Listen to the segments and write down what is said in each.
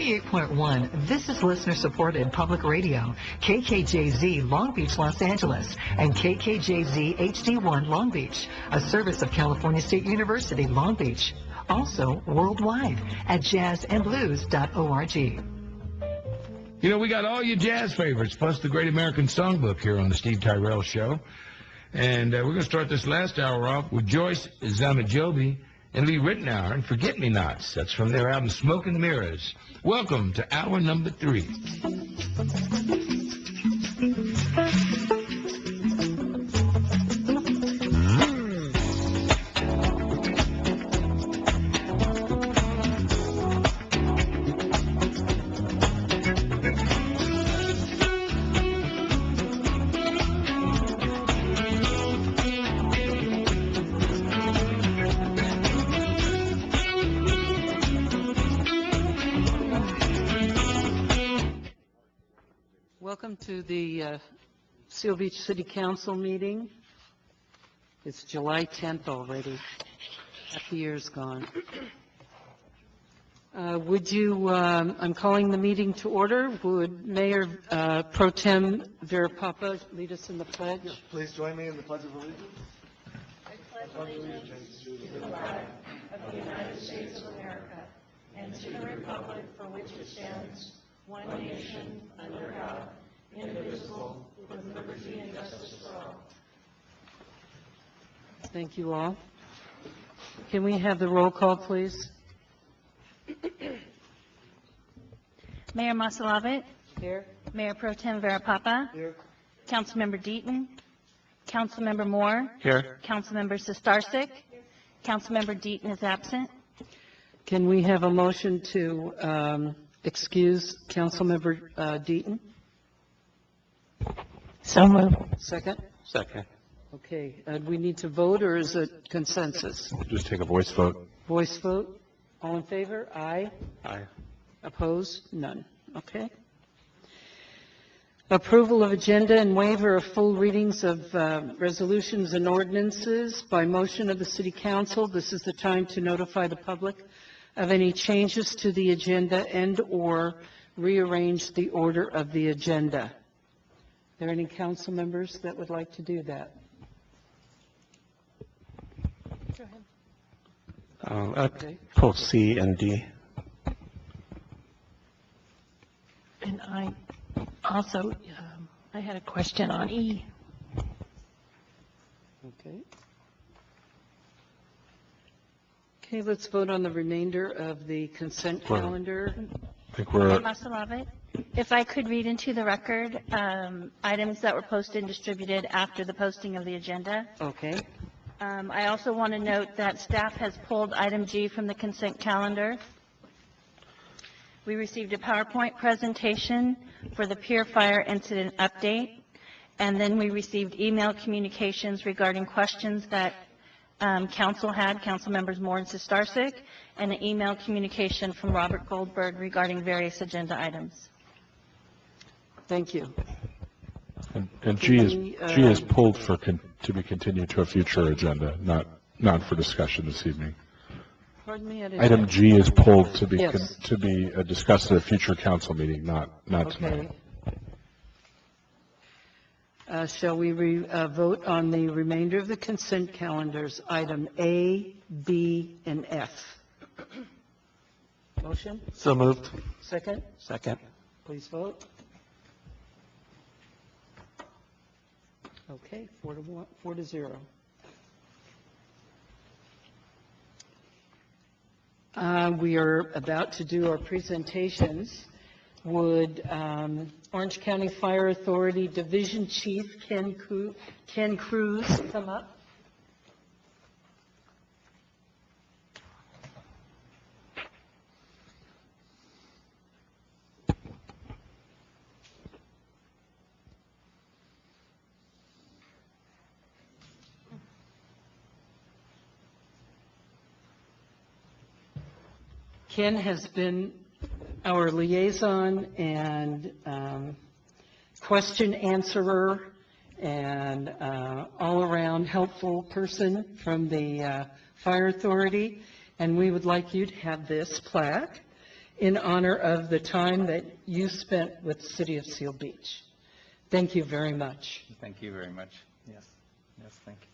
98.1, this is listener-supported public radio, KKJZ Long Beach, Los Angeles, and KKJZ HD1 Long Beach, a service of California State University, Long Beach. Also worldwide at jazzandblues.org. You know, we got all your jazz favorites, plus the Great American Songbook here on the Steve Tyrell Show. And we're going to start this last hour off with Joyce Zamajobi and Lee Ritenour and Forget-Me-Nots. That's from their album Smoke and Mirrors. Welcome to hour number 3. Welcome to the Seal Beach City Council meeting. It's July 10th already. Half the year's gone. I'm calling the meeting to order. Would Mayor Pro Tem Verapapa lead us in the pledge? Yes, please join me in the Pledge of Allegiance. I pledge allegiance to the flag of the United States of America and to the republic for which it stands, one nation, under God, indivisible, with liberty and justice for all. Thank you all. Can we have the roll call, please? Mayor Masalavit. Here. Mayor Pro Tem Verapapa. Here. Councilmember Deaton. Councilmember Moore. Here. Councilmember Sestarsik. Councilmember Deaton is absent. Can we have a motion to excuse Councilmember Deaton? So moved. Second? Second. Okay. Do we need to vote, or is it consensus? Just take a voice vote. Voice vote. All in favor? Aye. Aye. Opposed? None. Okay. Approval of agenda and waiver of full readings of resolutions and ordinances by motion of the City Council. This is the time to notify the public of any changes to the agenda and/or rearrange the order of the agenda. Are there any council members that would like to do that? Go ahead. Okay. Pull C and D. And I also, I had a question on E. Okay. Okay, let's vote on the remainder of the consent calendar. I think we're, Mayor Masalavit, if I could read into the record items that were posted and distributed after the posting of the agenda. Okay. I also want to note that staff has pulled item G from the consent calendar. We received a PowerPoint presentation for the Pier Fire incident update, and then we received email communications regarding questions that Council had, Council members Moore and Sestarsik, and an email communication from Robert Goldberg regarding various agenda items. Thank you. and G is pulled for to be continued to a future agenda, not for discussion this evening. Pardon me? Item G is pulled to be Yes. discussed at a future council meeting, not tonight. Shall we vote on the remainder of the consent calendars, item A, B, and F? Motion? So moved. Second? Second. Please vote. Okay, 4-0. We are about to do our presentations. Would Orange County Fire Authority Division Chief Ken Cruz come up? Ken has been our liaison and question answerer and all-around helpful person from the Fire Authority, and we would like you to have this plaque. in honor of the time that you spent with the City of Seal Beach. Thank you very much. Thank you very much. Yes. Yes, thank you.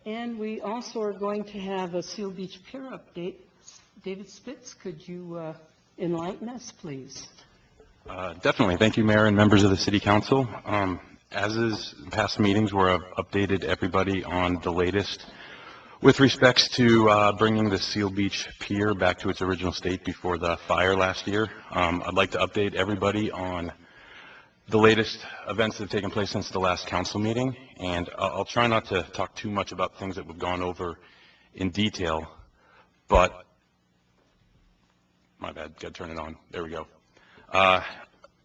And we also are going to have a Seal Beach Pier update. David Spitz, could you enlighten us, please? Definitely. Thank you, Mayor and members of the City Council. As is past meetings where I've updated everybody on the latest with respects to bringing the Seal Beach Pier back to its original state before the fire last year. I'd like to update everybody on the latest events that have taken place since the last council meeting, and I'll try not to talk too much about things that we've gone over in detail, but my bad, got to turn it on. There we go.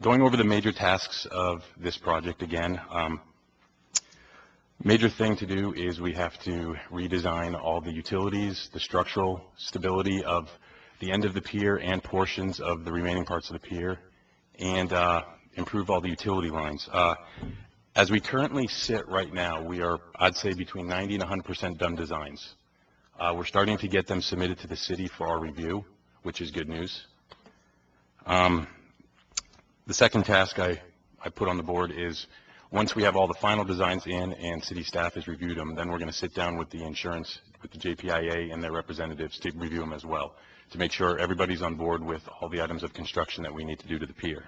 Going over the major tasks of this project again, major thing to do is we have to redesign all the utilities, the structural stability of the end of the pier and portions of the remaining parts of the pier, and improve all the utility lines. As we currently sit right now, we are, I'd say, between 90 and 100% done designs. We're starting to get them submitted to the city for our review, which is good news. The second task I put on the board is once we have all the final designs in and city staff has reviewed them, then we're going to sit down with the insurance, with the JPIA and their representatives to review them as well, to make sure everybody's on board with all the items of construction that we need to do to the pier.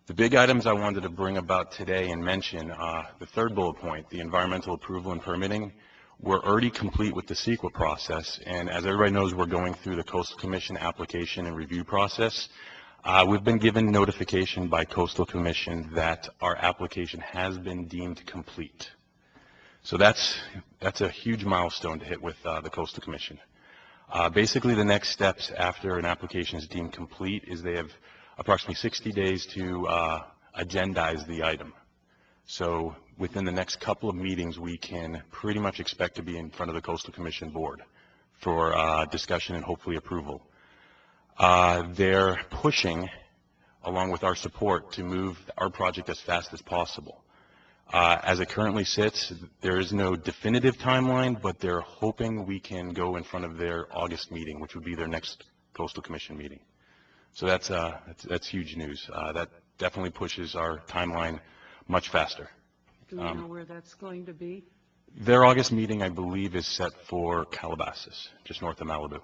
The big items I wanted to bring about today and mention, the third bullet point, the environmental approval and permitting, we're already complete with the CEQA process, and as everybody knows, we're going through the Coastal Commission application and review process. We've been given notification by Coastal Commission that our application has been deemed complete. So that's a huge milestone to hit with the Coastal Commission. Basically, the next steps after an application is deemed complete is they have approximately 60 days to agendize the item. So within the next couple of meetings, we can pretty much expect to be in front of the Coastal Commission board for discussion and hopefully approval. They're pushing, along with our support, to move our project as fast as possible. As it currently sits, there is no definitive timeline, but they're hoping we can go in front of their August meeting, which would be their next Coastal Commission meeting. So that's huge news. That definitely pushes our timeline much faster. Do we know where that's going to be? Their August meeting, I believe, is set for Calabasas, just north of Malibu.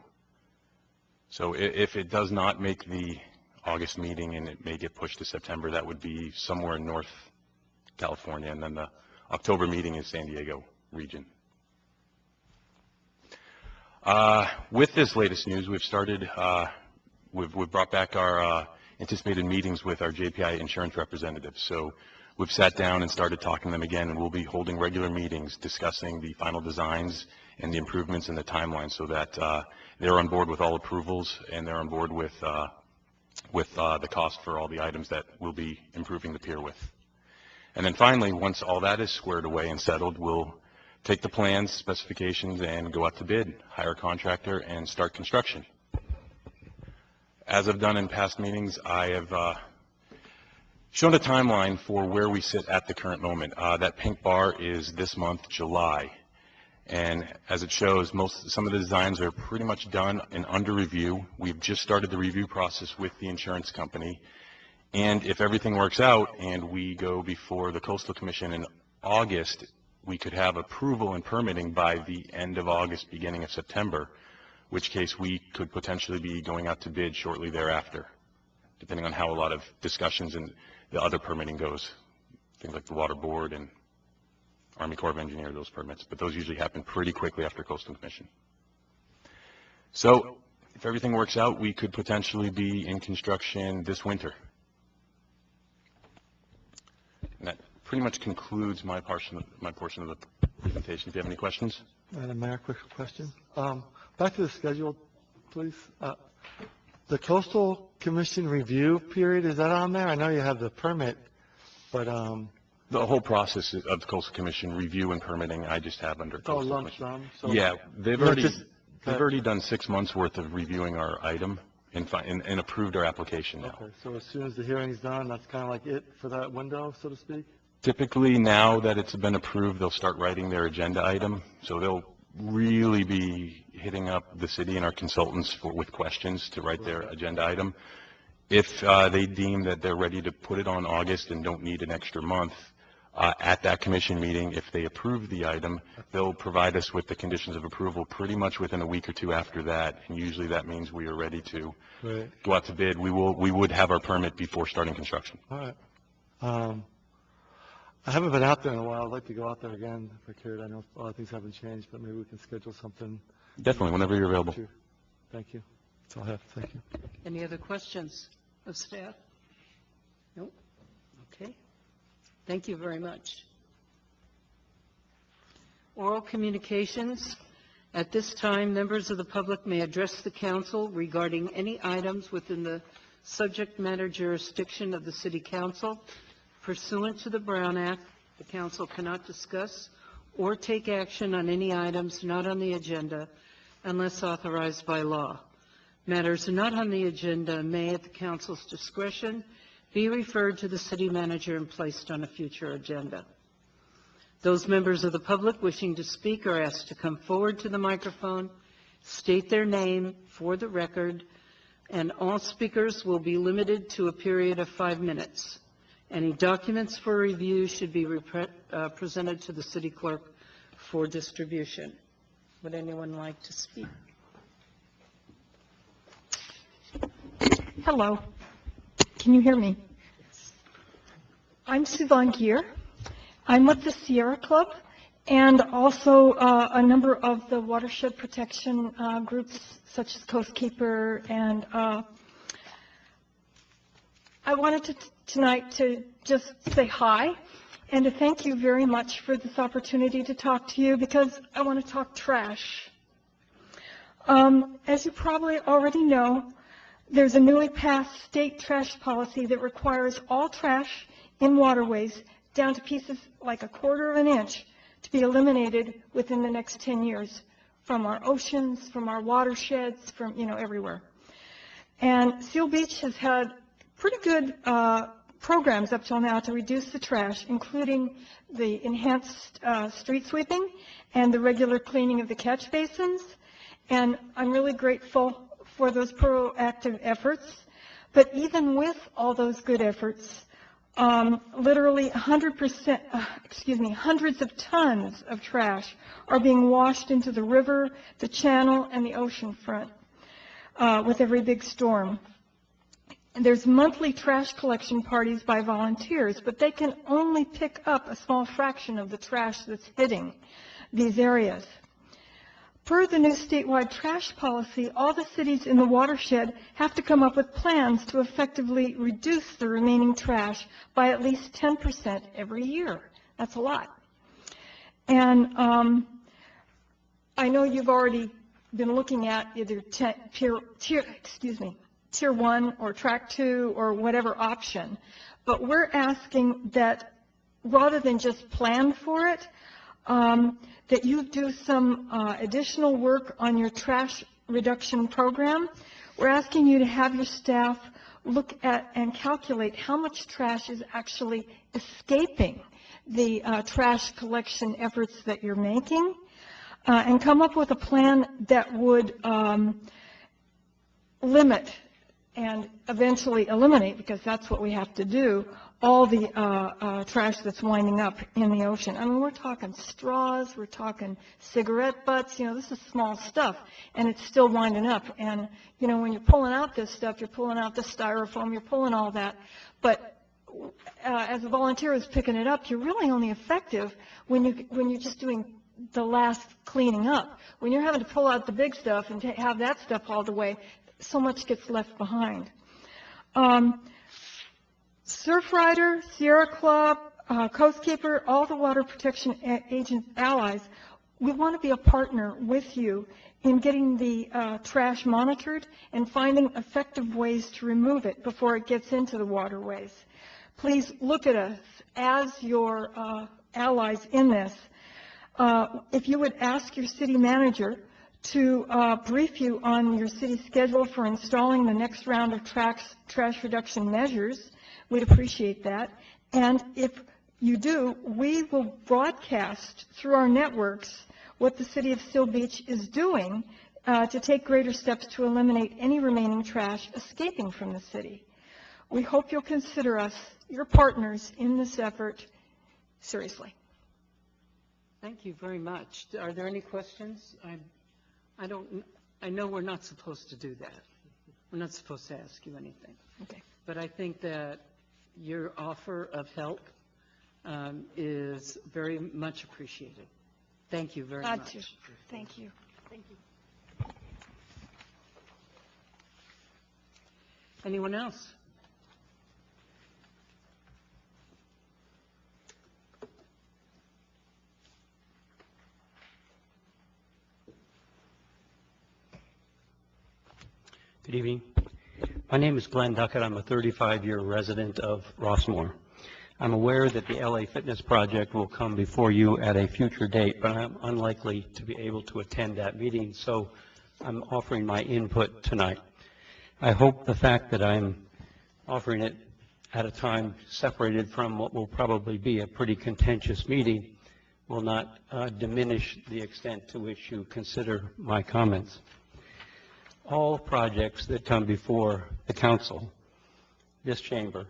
So if it does not make the August meeting and it may get pushed to September, that would be somewhere in North California, and then the October meeting is San Diego region. With this latest news, we've started, we've brought back our anticipated meetings with our JPI insurance representatives. So we've sat down and started talking to them again, and we'll be holding regular meetings discussing the final designs and the improvements in the timeline so that they're on board with all approvals and they're on board with the cost for all the items that we'll be improving the pier with. And then finally, once all that is squared away and settled, we'll take the plans, specifications, and go out to bid, hire a contractor, and start construction. As I've done in past meetings, I have shown a timeline for where we sit at the current moment. That pink bar is this month, July. And as it shows, some of the designs are pretty much done and under review. We've just started the review process with the insurance company. And if everything works out and we go before the Coastal Commission in August, we could have approval and permitting by the end of August, beginning of September, which case we could potentially be going out to bid shortly thereafter, depending on how a lot of discussions and the other permitting goes, things like the Water Board and Army Corps of Engineers, those permits, but those usually happen pretty quickly after Coastal Commission. So if everything works out, we could potentially be in construction this winter. And that pretty much concludes my portion of the presentation. If you have any questions. Madam Mayor, quick question. Back to the schedule, please. The Coastal Commission review period, is that on there? I know you have the permit, but The whole process of the Coastal Commission review and permitting, I just have under It's all Coastal lump Commission. sum? So Yeah, they've Yeah, already, just- they've already done 6 months worth of reviewing our item and approved our application now. Okay, so as soon as the hearing's done, that's kind of like it for that window, so to speak? Typically, now that it's been approved, they'll start writing their agenda item. So they'll really be hitting up the city and our consultants with questions to write their agenda item. If they deem that they're ready to put it on August and don't need an extra month, at that commission meeting, if they approve the item, they'll provide us with the conditions of approval pretty much within a week or two after that. And usually that means we are ready to go out to bid. We would have our permit before starting construction. All right. I haven't been out there in a while. I'd like to go out there again if I could. I know a lot of things haven't changed, but maybe we can schedule something. Definitely, whenever you're available. Thank you. That's all I have. Thank you. Any other questions of staff? No? Okay. Thank you very much. Oral communications. At this time, members of the public may address the council regarding any items within the subject matter jurisdiction of the City Council. Pursuant to the Brown Act, the council cannot discuss or take action on any items not on the agenda unless authorized by law. Matters not on the agenda may, at the council's discretion, be referred to the city manager and placed on a future agenda. Those members of the public wishing to speak are asked to come forward to the microphone, state their name for the record, and all speakers will be limited to a period of 5 minutes. Any documents for review should be presented to the city clerk for distribution. Would anyone like to speak? Hello. Can you hear me? I'm Suzanne Gear. I'm with the Sierra Club and also a number of the watershed protection groups such as Coast Keeper, and I wanted tonight to just say hi and to thank you very much for this opportunity to talk to you, because I want to talk trash. As you probably already know, there's a newly passed state trash policy that requires all trash in waterways down to pieces like a quarter of an inch to be eliminated within the next 10 years from our oceans, from our watersheds, from, everywhere. And Seal Beach has had pretty good programs up till now to reduce the trash, including the enhanced street sweeping and the regular cleaning of the catch basins. And I'm really grateful for those proactive efforts. But even with all those good efforts, literally hundreds of tons of trash are being washed into the river, the channel, and the ocean front with every big storm. And there's monthly trash collection parties by volunteers, but they can only pick up a small fraction of the trash that's hitting these areas. Per the new statewide trash policy, all the cities in the watershed have to come up with plans to effectively reduce the remaining trash by at least 10% every year. That's a lot. And I know you've already been looking at either Tier 1 or Track 2 or whatever option. But we're asking that rather than just plan for it, that you do some additional work on your trash reduction program. We're asking you to have your staff look at and calculate how much trash is actually escaping the trash collection efforts that you're making, and come up with a plan that would limit and eventually eliminate, because that's what we have to do, all the trash that's winding up in the ocean. I mean, we're talking straws, we're talking cigarette butts, this is small stuff, and it's still winding up. And, when you're pulling out this stuff, you're pulling out the styrofoam, you're pulling all that. But as a volunteer who's picking it up, you're really only effective when you're just doing the last cleaning up. When you're having to pull out the big stuff and have that stuff hauled away, so much gets left behind. Surfrider, Sierra Club, Coast Keeper, all the water protection agent allies, we want to be a partner with you in getting the trash monitored and finding effective ways to remove it before it gets into the waterways. please look at us as your allies in this. If you would ask your city manager to brief you on your city schedule for installing the next round of trash reduction measures, we'd appreciate that. And if you do, we will broadcast through our networks what the city of Seal Beach is doing to take greater steps to eliminate any remaining trash escaping from the city. We hope you'll consider us your partners in this effort seriously. Thank you very much. Are there any questions? I know we're not supposed to do that. We're not supposed to ask you anything. Okay. But I think that your offer of help is very much appreciated. Thank you very much. Thank you. Thank you. Anyone else? Good evening. My name is Glenn Duckett. I'm a 35-year resident of Rossmore. I'm aware that the LA Fitness Project will come before you at a future date, but I'm unlikely to be able to attend that meeting, so I'm offering my input tonight. I hope the fact that I'm offering it at a time separated from what will probably be a pretty contentious meeting will not diminish the extent to which you consider my comments. All projects that come before the council, this chamber,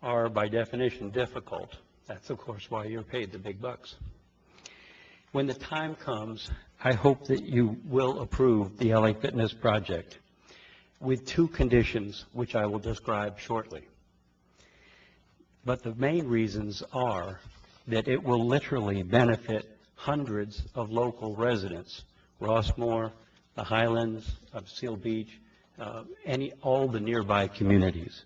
are by definition difficult. That's of course why you're paid the big bucks. When the time comes, I hope that you will approve the LA Fitness Project with two conditions which I will describe shortly. But the main reasons are that it will literally benefit hundreds of local residents, Rossmore, the Highlands of Seal Beach, all the nearby communities.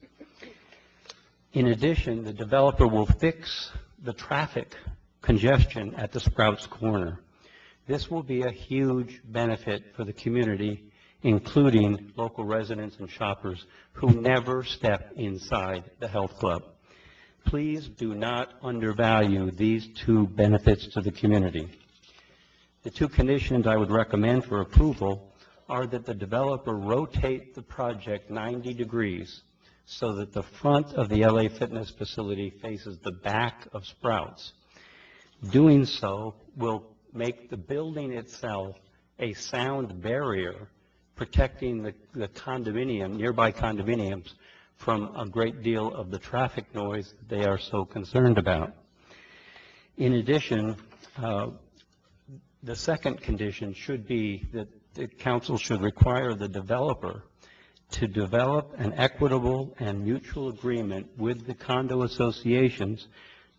In addition, the developer will fix the traffic congestion at the Sprouts Corner. This will be a huge benefit for the community, including local residents and shoppers who never step inside the health club. Please do not undervalue these two benefits to the community. The two conditions I would recommend for approval are that the developer rotate the project 90 degrees so that the front of the LA Fitness facility faces the back of Sprouts. Doing so will make the building itself a sound barrier protecting the condominium, nearby condominiums, from a great deal of the traffic noise that they are so concerned about. In addition, the second condition should be that the council should require the developer to develop an equitable and mutual agreement with the condo associations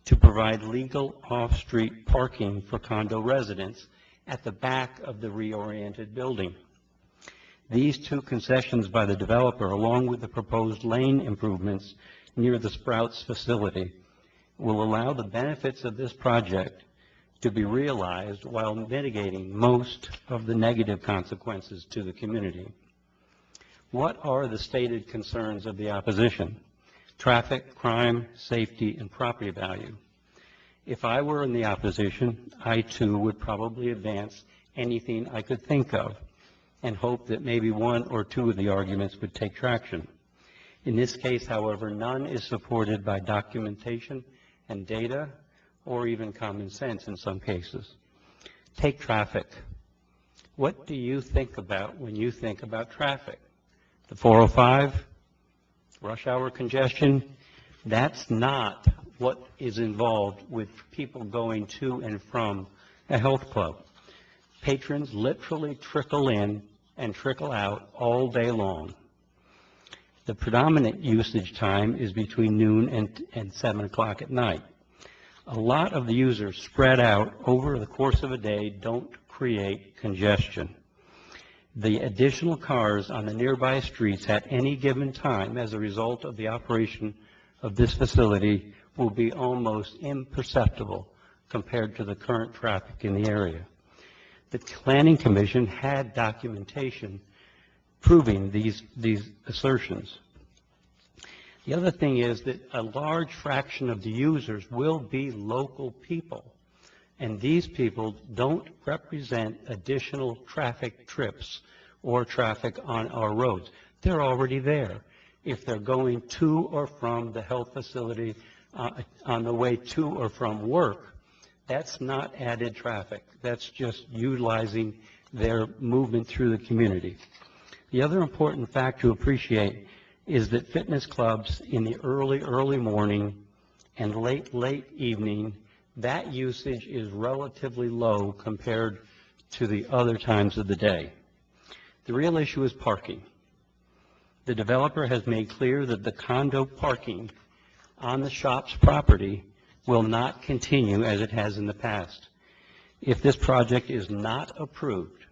to provide legal off-street parking for condo residents at the back of the reoriented building. These two concessions by the developer, along with the proposed lane improvements near the Sprouts facility, will allow the benefits of this project to be realized while mitigating most of the negative consequences to the community. What are the stated concerns of the opposition? Traffic, crime, safety, and property value. If I were in the opposition, I too would probably advance anything I could think of and hope that maybe one or two of the arguments would take traction. In this case, however, none is supported by documentation and data or even common sense in some cases. Take traffic. What do you think about when you think about traffic? The 405, rush hour congestion, that's not what is involved with people going to and from a health club. Patrons literally trickle in and trickle out all day long. The predominant usage time is between noon and 7 o'clock at night. A lot of the users spread out over the course of a day don't create congestion. The additional cars on the nearby streets at any given time as a result of the operation of this facility will be almost imperceptible compared to the current traffic in the area. The Planning Commission had documentation proving these assertions. The other thing is that a large fraction of the users will be local people, and these people don't represent additional traffic trips or traffic on our roads. They're already there. If they're going to or from the health facility on the way to or from work, that's not added traffic. That's just utilizing their movement through the community. The other important fact to appreciate is that fitness clubs in the early morning and late evening, that usage is relatively low compared to the other times of the day. The real issue is parking. The developer has made clear that the condo parking on the shop's property will not continue as it has in the past. If this project is not approved,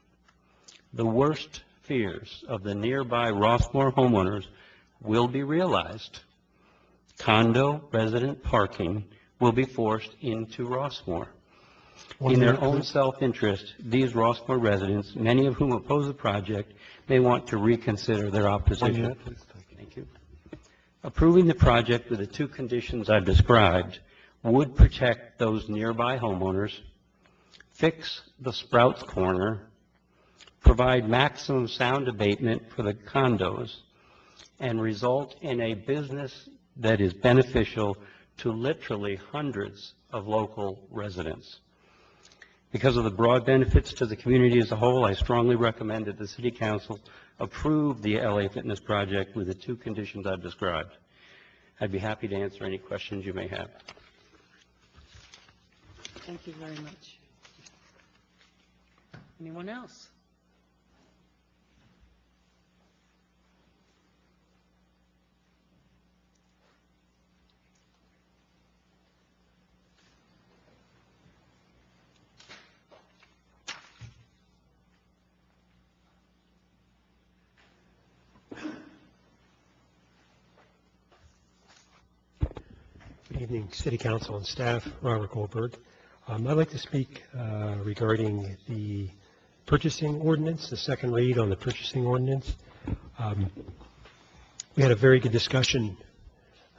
the worst fears of the nearby Rossmore homeowners will be realized. Condo resident parking will be forced into Rossmore. In their own self-interest, these Rossmore residents, many of whom oppose the project, may want to reconsider their opposition. Thank you. Approving the project with the two conditions I've described would protect those nearby homeowners, fix the Sprouts Corner, provide maximum sound abatement for the condos, and result in a business that is beneficial to literally hundreds of local residents. Because of the broad benefits to the community as a whole, I strongly recommend that the City Council approve the LA Fitness project with the two conditions I've described. I'd be happy to answer any questions you may have. Thank you very much. Anyone else? Good evening, City Council and staff. Robert Goldberg. I'd like to speak regarding the purchasing ordinance, the second read on the purchasing ordinance. We had a very good discussion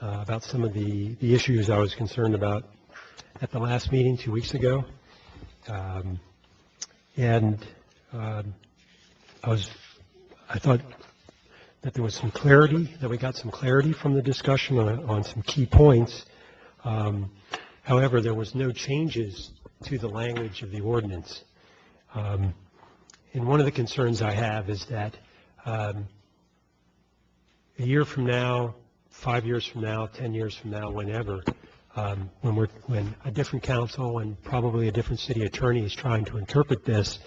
about some of the issues I was concerned about at the last meeting 2 weeks ago. I thought that there was some clarity, that we got some clarity from the discussion on some key points. However, there was no changes to the language of the ordinance. And one of the concerns I have is that a year from now, 5 years from now, 10 years from now, whenever, when a different council and probably a different city attorney is trying to interpret this,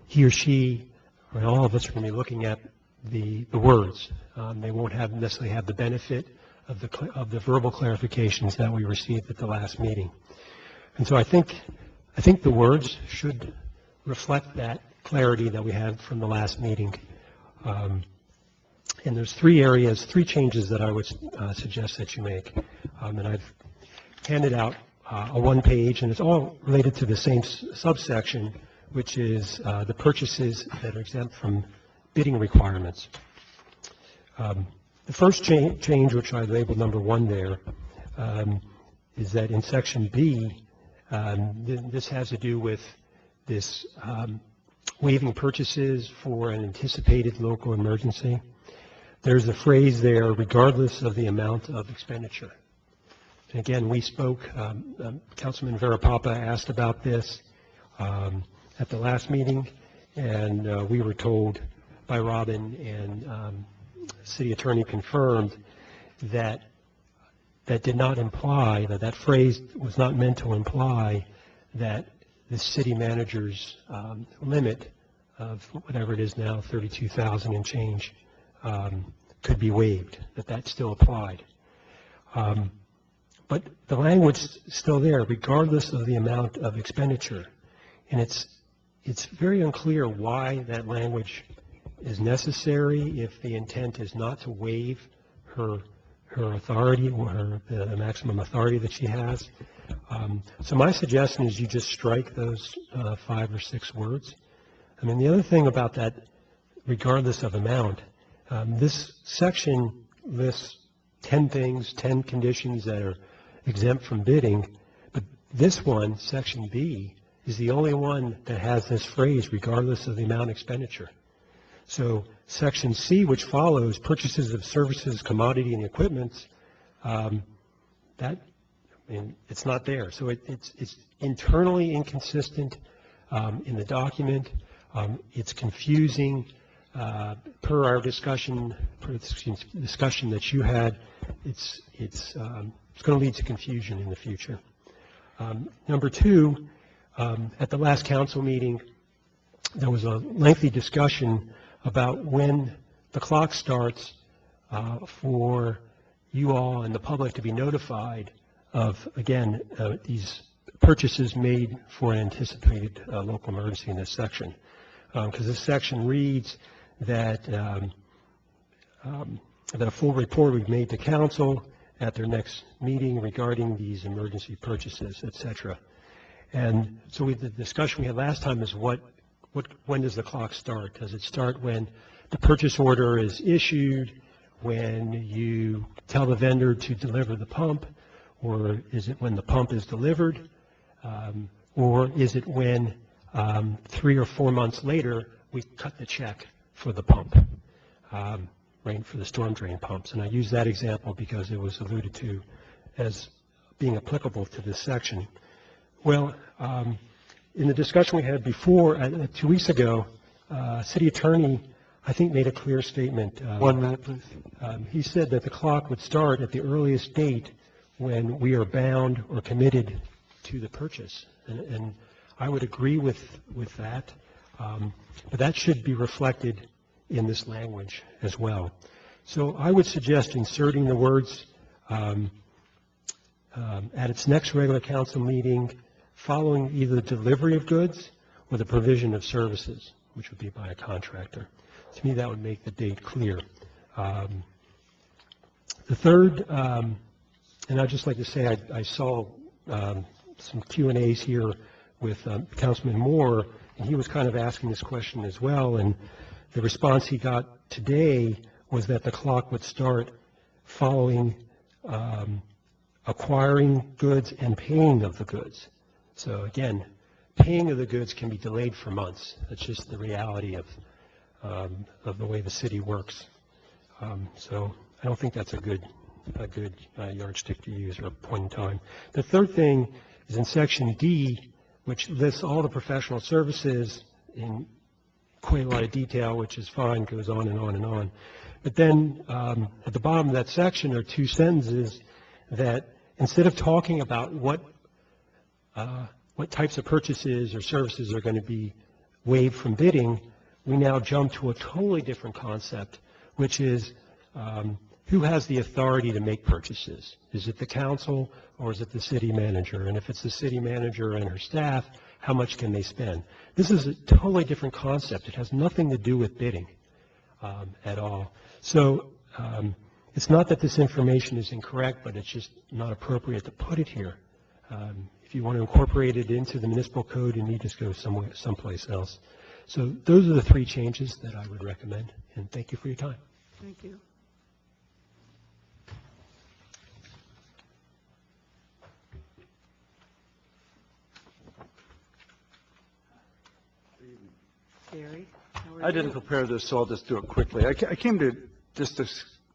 he or she, or all of us are going to be looking at the words. They won't necessarily have the benefit of the verbal clarifications that we received at the last meeting. And so I think the words should reflect that clarity that we had from the last meeting. And there's three changes that I would suggest that you make. And I've handed out a one-page, and it's all related to the same subsection, which is the purchases that are exempt from bidding requirements. The first change, which I labeled number 1 there, is that in section B, this has to do with this waiving purchases for an anticipated local emergency. There's a phrase there, regardless of the amount of expenditure. And again, we spoke, Councilman Verapapa asked about this at the last meeting, and we were told by Robin and City Attorney confirmed that did not imply, that phrase was not meant to imply that the city manager's limit of whatever it is now, 32,000 and change, could be waived, that still applied. But the language is still there, regardless of the amount of expenditure. And it's very unclear why that language is necessary if the intent is not to waive her authority or the maximum authority that she has. So my suggestion is you just strike those 5 or 6 words. The other thing about that, regardless of amount, this section lists 10 things, 10 conditions that are exempt from bidding, but this one, section B, is the only one that has this phrase, regardless of the amount of expenditure. So section C, which follows, purchases of services, commodity, and equipment, it's not there. So it's internally inconsistent in the document. It's confusing. Per our discussion, that you had, it's going to lead to confusion in the future. Number two, at the last council meeting, there was a lengthy discussion about when the clock starts for you all and the public to be notified of, again, these purchases made for an anticipated local emergency in this section. Because this section reads that that a full report will be made to council at their next meeting regarding these emergency purchases, etc. And so the discussion we had last time is when does the clock start? Does it start when the purchase order is issued, when you tell the vendor to deliver the pump, or is it when the pump is delivered, or is it when 3 or 4 months later we cut the check for the pump, for the storm drain pumps? And I use that example because it was alluded to as being applicable to this section. Well, in the discussion we had before, 2 weeks ago, City Attorney, I think, made a clear statement. 1 minute, please. He said that the clock would start at the earliest date when we are bound or committed to the purchase. And I would agree with that, but that should be reflected in this language as well. So I would suggest inserting the words at its next regular council meeting following either the delivery of goods or the provision of services, which would be by a contractor. To me, that would make the date clear. The third, and I'd just like to say I saw some Q&As here with Councilman Moore, and he was kind of asking this question as well, and the response he got today was that the clock would start following acquiring goods and paying of the goods. So again, paying of the goods can be delayed for months. That's just the reality of the way the city works. So I don't think that's a good yardstick to use or a point in time. The third thing is in section D, which lists all the professional services in quite a lot of detail, which is fine, goes on and on and on. But then at the bottom of that section are 2 sentences that instead of talking about what types of purchases or services are going to be waived from bidding, we now jump to a totally different concept, which is who has the authority to make purchases? Is it the council or is it the city manager? And if it's the city manager and her staff, how much can they spend? This is a totally different concept. It has nothing to do with bidding at all. So it's not that this information is incorrect, but it's just not appropriate to put it here. If you want to incorporate it into the municipal code, you need to go someplace else. So those are the 3 changes that I would recommend, and thank you for your time. Thank you. Gary, how are I didn't you? prepare this, so I'll just do it quickly. I came to just to...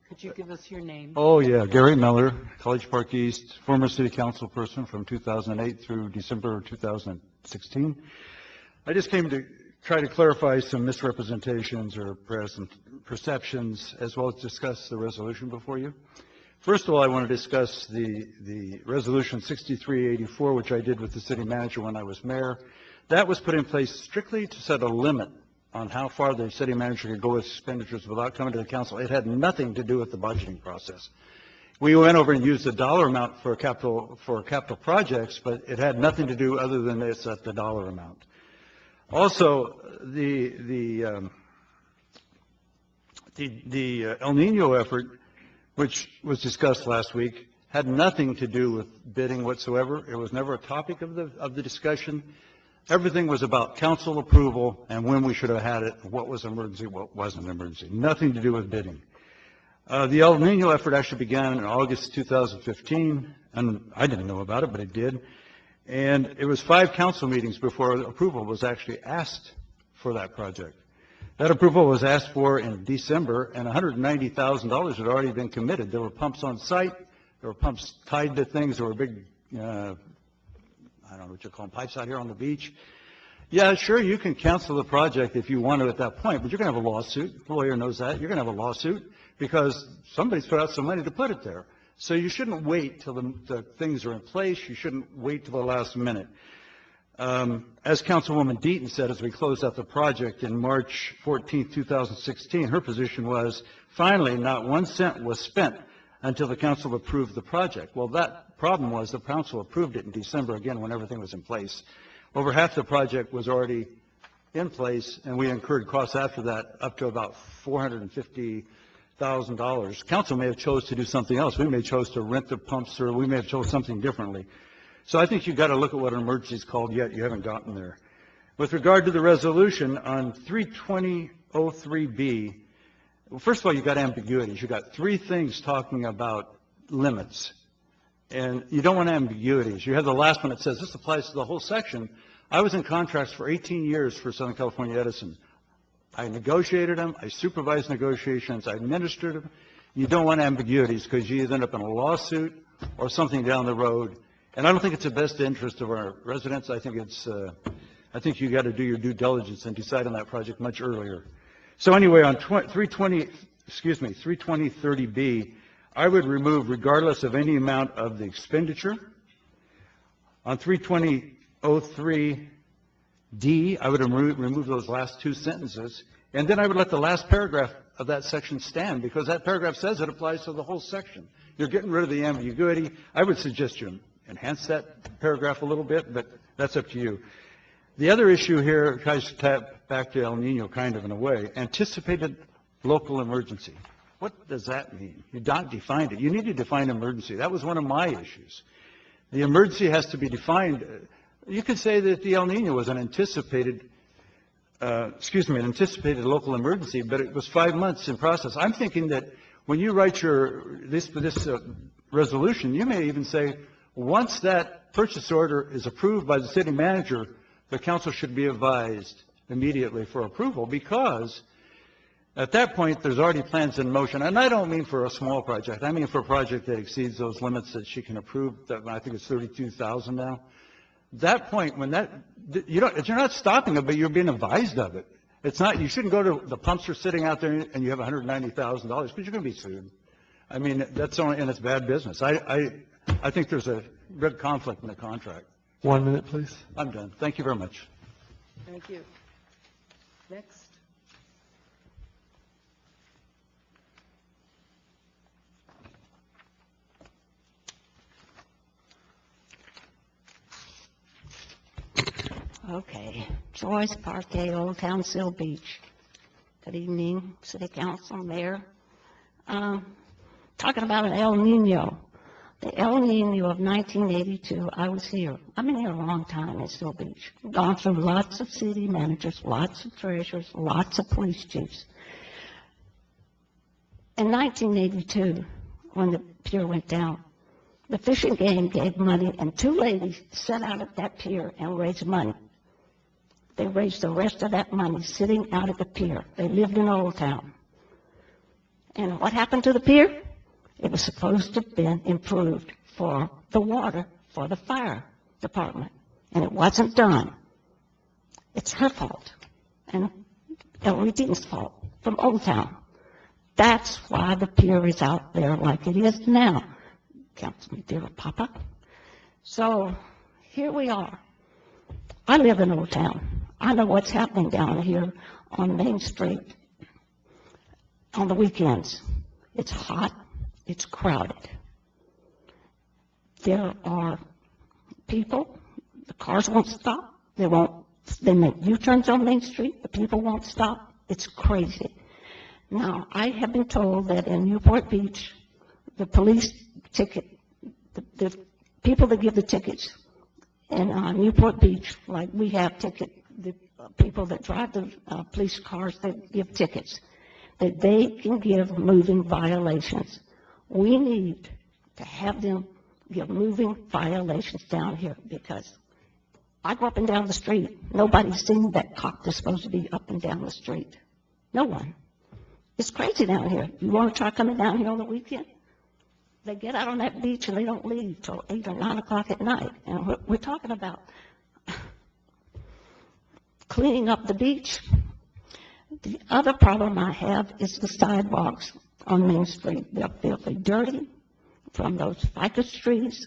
Could you give us your name? Oh, yeah, Gary Miller, College Park East, former city council person from 2008 through December 2016. I just came to try to clarify some misrepresentations or perceptions, as well as discuss the resolution before you. First of all, I want to discuss the resolution 6384, which I did with the city manager when I was mayor. That was put in place strictly to set a limit on how far the city manager could go with expenditures without coming to the council. It had nothing to do with the budgeting process. We went over and used the dollar amount for capital projects, but it had nothing to do other than it set the dollar amount. Also, the El Nino effort, which was discussed last week, had nothing to do with bidding whatsoever. It was never a topic of the discussion. Everything was about council approval and when we should have had it, what was emergency, what wasn't emergency. Nothing to do with bidding. The El Nino effort actually began in August 2015, and I didn't know about it, but it did. And it was 5 council meetings before approval was actually asked for that project. That approval was asked for in December, and $190,000 had already been committed. There were pumps on site. There were pumps tied to things. There were big, I don't know what you call them, pipes out here on the beach. Yeah, sure, you can cancel the project if you want to at that point, but you're going to have a lawsuit. The lawyer knows that. You're going to have a lawsuit because somebody's put out some money to put it there. So you shouldn't wait till the things are in place. You shouldn't wait till the last minute. As Councilwoman Deaton said as we closed out the project in March 14, 2016, her position was, finally, not 1 cent was spent until the council approved the project. Well, that problem was the council approved it in December, again, when everything was in place. Over half the project was already in place, and we incurred costs after that up to about $450,000. Council may have chose to do something else. We may have chose to rent the pumps, or we may have chose something differently. So I think you've got to look at what an emergency is called yet. You haven't gotten there. With regard to the resolution on 32003B, well, first of all, you've got ambiguities. You've got 3 things talking about limits. And you don't want ambiguities. You have the last one that says this applies to the whole section. I was in contracts for 18 years for Southern California Edison. I negotiated them. I supervised negotiations. I administered them. You don't want ambiguities because you either end up in a lawsuit or something down the road. And I don't think it's the best interest of our residents. I think you got to do your due diligence and decide on that project much earlier. So anyway, on 32030B, I would remove regardless of any amount of the expenditure. On 32003D, I would remove those last 2 sentences, and then I would let the last paragraph of that section stand, because that paragraph says it applies to the whole section. You're getting rid of the ambiguity. I would suggest you enhance that paragraph a little bit, but that's up to you. The other issue here tries to tap back to El Nino kind of in a way. Anticipated local emergency. What does that mean? You don't define it. You need to define emergency. That was one of my issues. The emergency has to be defined. You could say that the El Nino was an anticipated local emergency, but it was 5 months in process. I'm thinking that when you write this resolution, you may even say, once that purchase order is approved by the city manager, the council should be advised immediately for approval, because at that point, there's already plans in motion. And I don't mean for a small project. I mean for a project that exceeds those limits that she can approve. That, I think it's 32,000 now. That point, when you're not stopping it, but you're being advised of it. It's not, you shouldn't go to the pumps are sitting out there and you have $190,000 because you're going to be sued. I mean, that's only, and it's bad business. I think there's a red conflict in the contract. 1 minute, please. I'm done. Thank you very much. Thank you. Next. Okay, Joyce Parquet, Old Town Seal Beach. Good evening, City Council, Mayor. Talking about an El Nino. The El Nino of 1982, I was here. I've been here a long time at Seal Beach. Gone through lots of city managers, lots of treasurers, lots of police chiefs. In 1982, when the pier went down, the fishing game gave money, and 2 ladies sat out at that pier and raised money. They raised the rest of that money sitting out at the pier. They lived in Old Town. And what happened to the pier? It was supposed to have been improved for the water, for the fire department. And it wasn't done. It's her fault. And Ellery Deaton's fault from Old Town. That's why the pier is out there like it is now. Councilman dear Papa. So here we are. I live in Old Town. I know what's happening down here on Main Street on the weekends. It's hot. It's crowded. There are people, the cars won't stop. They make U-turns on Main Street. The people won't stop. It's crazy. Now, I have been told that in Newport Beach, the police ticket, the people that give the tickets in Newport Beach, like we have the people that drive the police cars that give tickets, that they can give moving violations. We need to have them give moving violations down here, because I go up and down the street. Nobody's seen that cop that's supposed to be up and down the street. No one. It's crazy down here. You want to try coming down here on the weekend? They get out on that beach and they don't leave till 8 or 9 o'clock at night. And we're talking about cleaning up the beach. The other problem I have is the sidewalks on Main Street. They're filthy dirty from those ficus trees,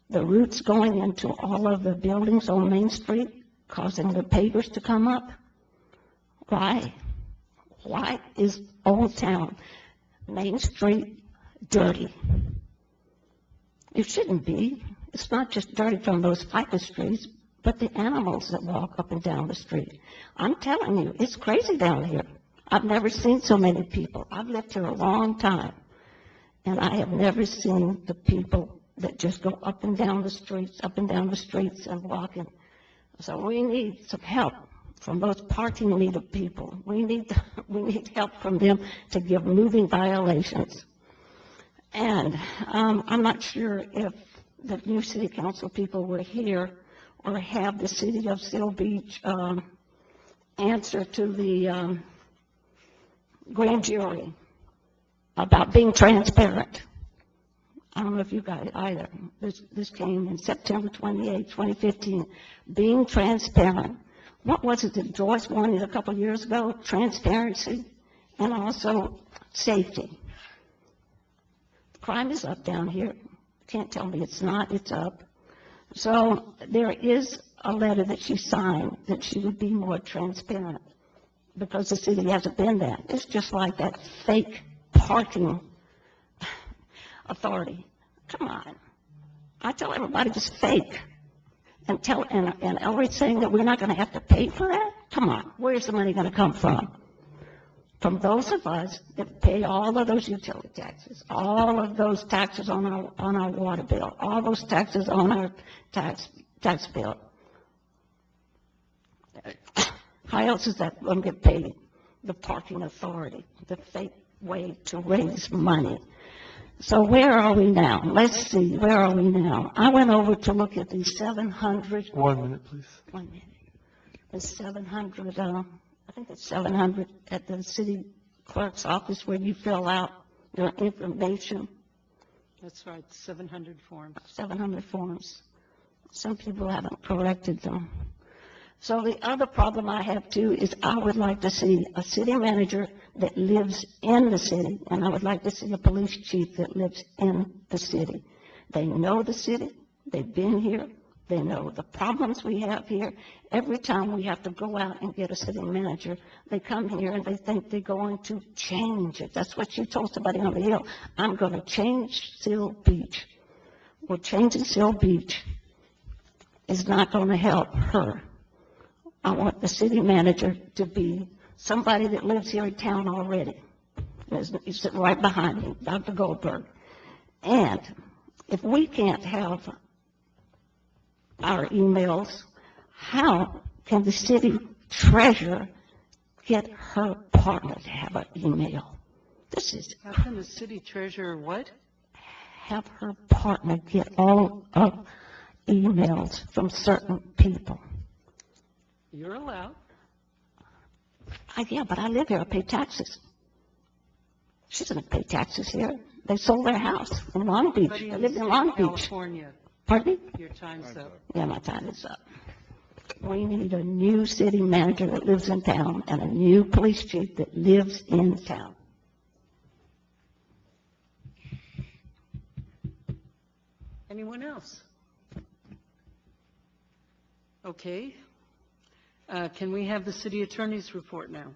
the roots going into all of the buildings on Main Street, causing the pavers to come up. Why? Why is Old Town Main Street dirty? It shouldn't be. It's not just dirty from those ficus trees, but the animals that walk up and down the street. I'm telling you, it's crazy down here. I've never seen so many people. I've lived here a long time, and I have never seen the people that just go up and down the streets and walking. So we need some help from those parking meter people. We need help from them to give moving violations. And I'm not sure if the new city council people were here or have the city of Seal Beach answer to the grand jury about being transparent. I don't know if you got it either. This came in September 28, 2015. Being transparent. What was it that Joyce wanted a couple years ago? Transparency and also safety. Crime is up down here. Can't tell me it's not. It's up. So there is a letter that she signed that she would be more transparent, because the city hasn't been that. It's just like that fake parking authority. Come on. I tell everybody just fake. And Ellery's saying that we're not going to have to pay for that? Come on. Where's the money going to come from? From those of us that pay all of those utility taxes, all of those taxes on our water bill, all those taxes on our tax bill. How else is that going to get paid? The parking authority, the fake way to raise money. So where are we now? Let's see, where are we now? I went over to look at the 700. 1 minute, please. 1 minute. The 700, I think it's 700 at the city clerk's office where you fill out your information. That's right, 700 forms. 700 forms. Some people haven't corrected them. So the other problem I have too is I would like to see a city manager that lives in the city, and I would like to see a police chief that lives in the city. They know the city, they've been here, they know the problems we have here. Every time we have to go out and get a city manager, they come here and they think they're going to change it. That's what she told somebody on the Hill. I'm going to change Seal Beach. Well, changing Seal Beach is not going to help her. I want the city manager to be somebody that lives here in town already. He's sitting right behind me, Dr. Goldberg. And if we can't have our emails, how can the city treasurer get her partner to have an email? This is... How can the city treasurer what? Have her partner get all of emails from certain people. You're allowed. Yeah, but I live here. I pay taxes. She doesn't pay taxes here. They sold their house in Long Beach. They live in Long Beach. California. Pardon me? Your time's up. Yeah, my time is up. We need a new city manager that lives in town and a new police chief that lives in town. Anyone else? Okay. Can we have the city attorney's report now?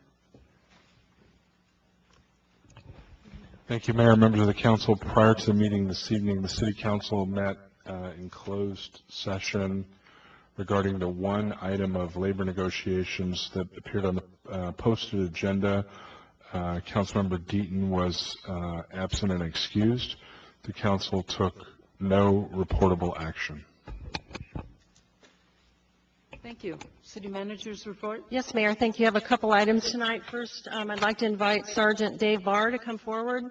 Thank you, Mayor. Members of the council, prior to the meeting this evening, the City Council met in closed session regarding the one item of labor negotiations that appeared on the posted agenda. Councilmember Deaton was absent and excused. The council took no reportable action. Thank Thank you. City Manager's report? Yes, Mayor, thank you. I have a couple items tonight. First, I'd like to invite Sergeant Dave Barr to come forward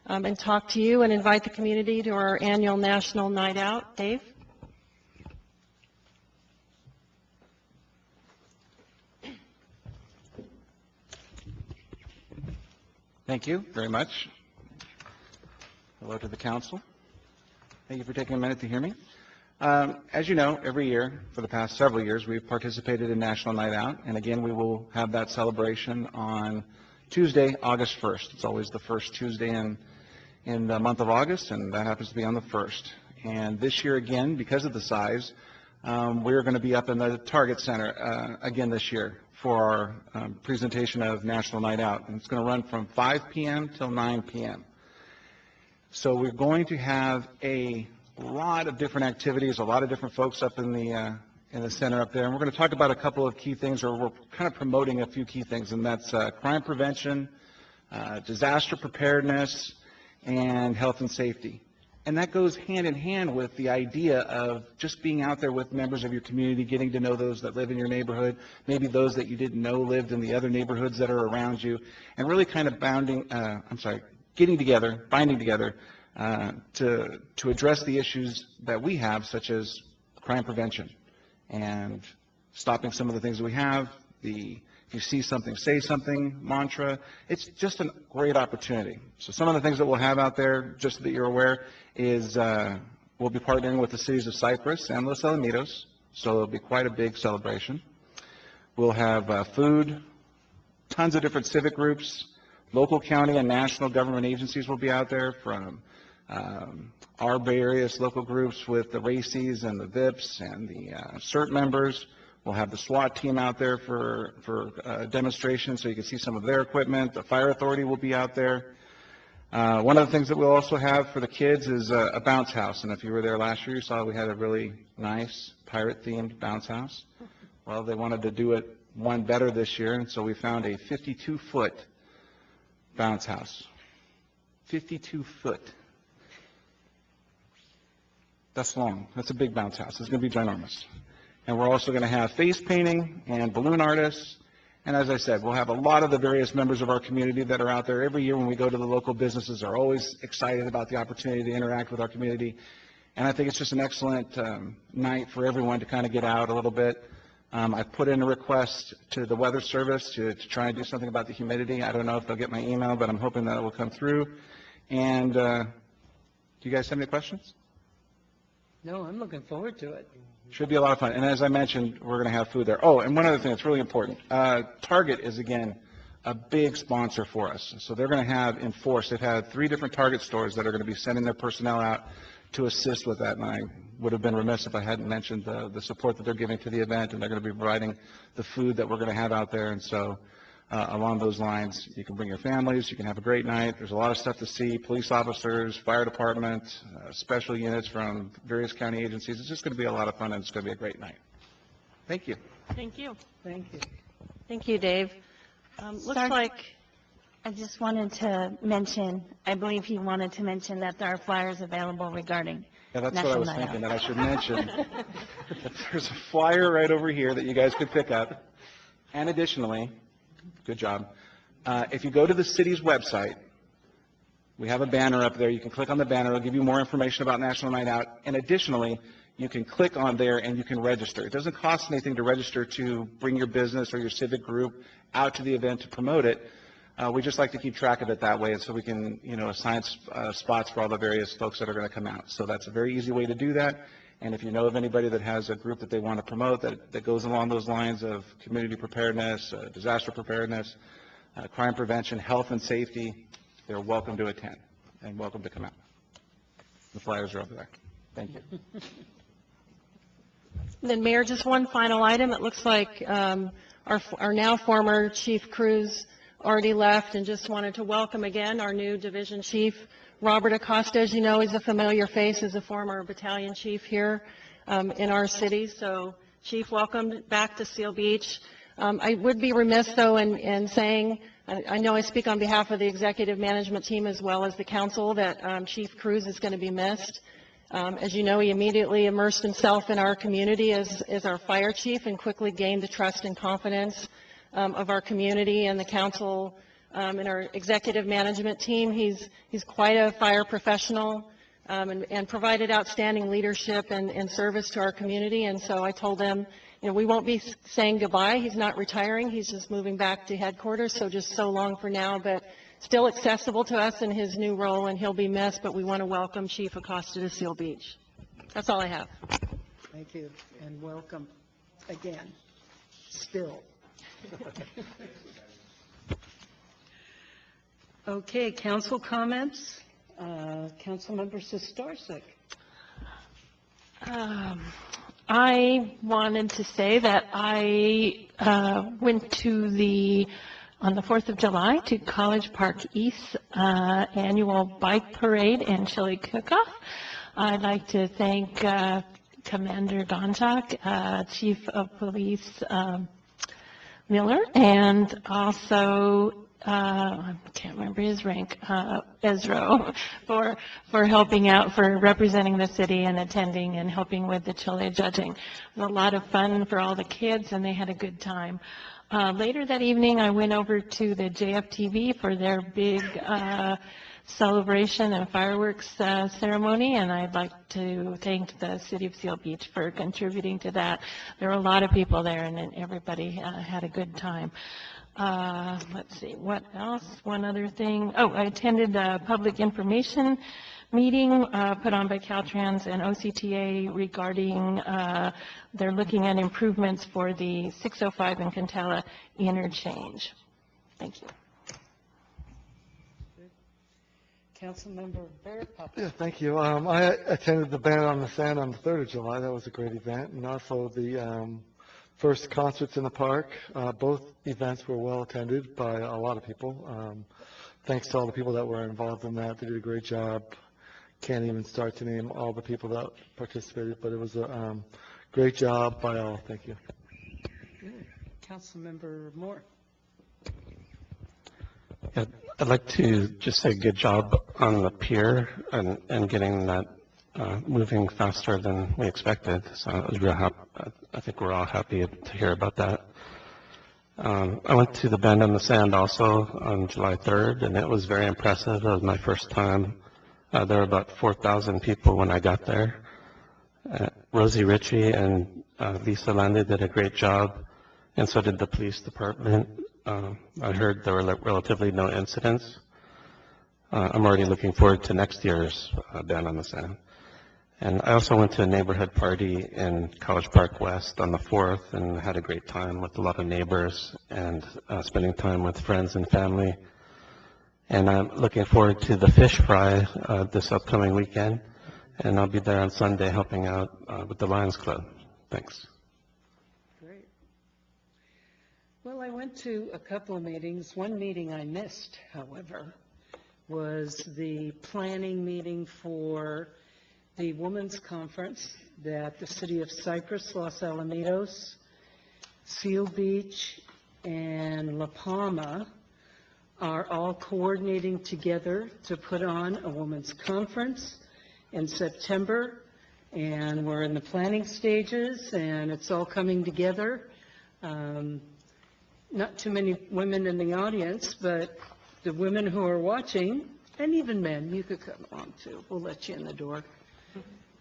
and talk to you and invite the community to our annual National Night Out. Dave? Thank you very much. Hello to the council. Thank you for taking a minute to hear me. As you know, every year for the past several years, we've participated in National Night Out, and again, we will have that celebration on Tuesday, August 1st. It's always the first Tuesday in the month of August, and that happens to be on the 1st. And this year, again, because of the size, we're going to be up in the Target Center again this year for our presentation of National Night Out, and it's going to run from 5 p.m. till 9 p.m. So we're going to have a lot of different activities, a lot of different folks up in the center up there, and we're going to talk about a couple of key things, or we're kind of promoting a few key things, and that's crime prevention, disaster preparedness, and health and safety. And that goes hand in hand with the idea of just being out there with members of your community, getting to know those that live in your neighborhood, maybe those that you didn't know lived in the other neighborhoods that are around you, and really kind of binding together to address the issues that we have, such as crime prevention and stopping some of the things that we have, if you see something, say something mantra. It's just a great opportunity. So some of the things that we'll have out there, just so that you're aware, is we'll be partnering with the cities of Cypress and Los Alamitos, so it'll be quite a big celebration. We'll have food, tons of different civic groups, local, county, and national government agencies will be out there, from our various local groups with the RACIs and the VIPs and the CERT members. We'll have the SWAT team out there for demonstrations so you can see some of their equipment. The fire authority will be out there. One of the things that we'll also have for the kids is a bounce house. And if you were there last year, you saw we had a really nice pirate-themed bounce house. Well, they wanted to do it one better this year, and so we found a 52-foot bounce house. 52 foot. That's long. That's a big bounce house. It's going to be ginormous. And we're also going to have face painting and balloon artists. And as I said, we'll have a lot of the various members of our community that are out there. Every year when we go to the local businesses, are always excited about the opportunity to interact with our community. And I think it's just an excellent night for everyone to kind of get out a little bit. I put in a request to the Weather Service to try and do something about the humidity. I don't know if they'll get my email, but I'm hoping that it will come through. And do you guys have any questions? No, I'm looking forward to it. Should be a lot of fun. And as I mentioned, we're going to have food there. Oh, and one other thing that's really important. Target is, again, a big sponsor for us. So they're going to have they've had 3 different Target stores that are going to be sending their personnel out to assist with that. And I would have been remiss if I hadn't mentioned the support that they're giving to the event, and they're going to be providing the food that we're going to have out there. And so along those lines, you can bring your families, you can have a great night. There's a lot of stuff to see, police officers, fire department, special units from various county agencies. It's just going to be a lot of fun, and it's going to be a great night. Thank you. Thank you. Thank you. Thank you, Dave. Looks like I just wanted to mention, I believe he wanted to mention that there are flyers available regarding Yeah, that's National what I was Night thinking, Out. that I should mention. There's a flyer right over here that you guys could pick up. And additionally, good job, if you go to the city's website, we have a banner up there. You can click on the banner. It'll give you more information about National Night Out. And additionally, you can click on there and you can register. It doesn't cost anything to register to bring your business or your civic group out to the event to promote it. We just like to keep track of it that way, and so we can, assign spots for all the various folks that are going to come out. So that's a very easy way to do that. And if you know of anybody that has a group that they want to promote that goes along those lines of community preparedness, disaster preparedness, crime prevention, health and safety, they're welcome to attend and welcome to come out. The flyers are over there. Thank you. Then, Mayor, just one final item. It looks like our now former Chief Cruz already left, and just wanted to welcome again our new Division Chief, Robert Acosta. As you know, he's a familiar face as a former battalion chief here in our city. So, Chief, welcome back to Seal Beach. I would be remiss, though, in saying, I know I speak on behalf of the executive management team as well as the council, that Chief Cruz is going to be missed. As you know, he immediately immersed himself in our community as our fire chief and quickly gained the trust and confidence of our community and the council and our executive management team. He's quite a fire professional and provided outstanding leadership and service to our community. And so I told him, we won't be saying goodbye. He's not retiring. He's just moving back to headquarters. So just so long for now, but still accessible to us in his new role, and he'll be missed, but we want to welcome Chief Acosta to Seal Beach. That's all I have. Thank you, and welcome again, still. Okay, council comments. Councilmember Sistorsek. I wanted to say that I went to on the 4th of July to College Park East annual bike parade and chili cook-off. I'd like to thank Commander Gonchak, Chief of Police Miller, and also I can't remember his rank, Ezra, for helping out, for representing the city and attending and helping with the chili judging. It was a lot of fun for all the kids, and they had a good time. Later that evening, I went over to the JFTV for their big celebration and fireworks ceremony, and I'd like to thank the City of Seal Beach for contributing to that. There were a lot of people there, and everybody had a good time. Let's see, what else? One other thing. Oh, I attended a public information meeting put on by Caltrans and OCTA regarding they're looking at improvements for the 605 and Cantala interchange. Thank you. Councilmember Barrett. Yeah, thank you. I attended the Band on the Sand on the 3rd of July. That was a great event, and also the first concerts in the park. Both events were well attended by a lot of people. Thanks to all the people that were involved in that. They did a great job. Can't even start to name all the people that participated, but it was a great job by all. Thank you. Good. Councilmember Moore. Yeah, I'd like to just say good job on the pier and getting that moving faster than we expected. So I was real happy. I think we're all happy to hear about that. I went to the Band on the Sand also on July 3rd, and it was very impressive. It was my first time. There were about 4,000 people when I got there. Rosie Ritchie and Lisa Landy did a great job, and so did the police department. I heard there were relatively no incidents. I'm already looking forward to next year's Band on the Sand. And I also went to a neighborhood party in College Park West on the 4th and had a great time with a lot of neighbors and spending time with friends and family. And I'm looking forward to the fish fry this upcoming weekend. And I'll be there on Sunday helping out with the Lions Club. Thanks. Great. Well, I went to a couple of meetings. One meeting I missed, however, was the planning meeting for the Women's Conference that the City of Cypress, Los Alamitos, Seal Beach, and La Palma are all coordinating together to put on a women's conference in September, and we're in the planning stages, and it's all coming together. Not too many women in the audience, but the women who are watching, and even men, you could come along too. We'll let you in the door.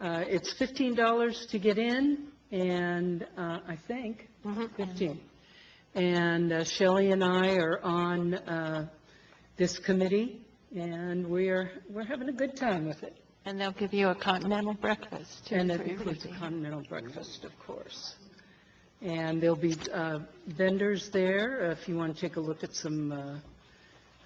It's $15 to get in, and I think 15. And Shelley and I are on this committee, and we're having a good time with it. And they'll give you a continental breakfast, too. And that includes a continental breakfast, of course. And there'll be vendors there if you want to take a look at some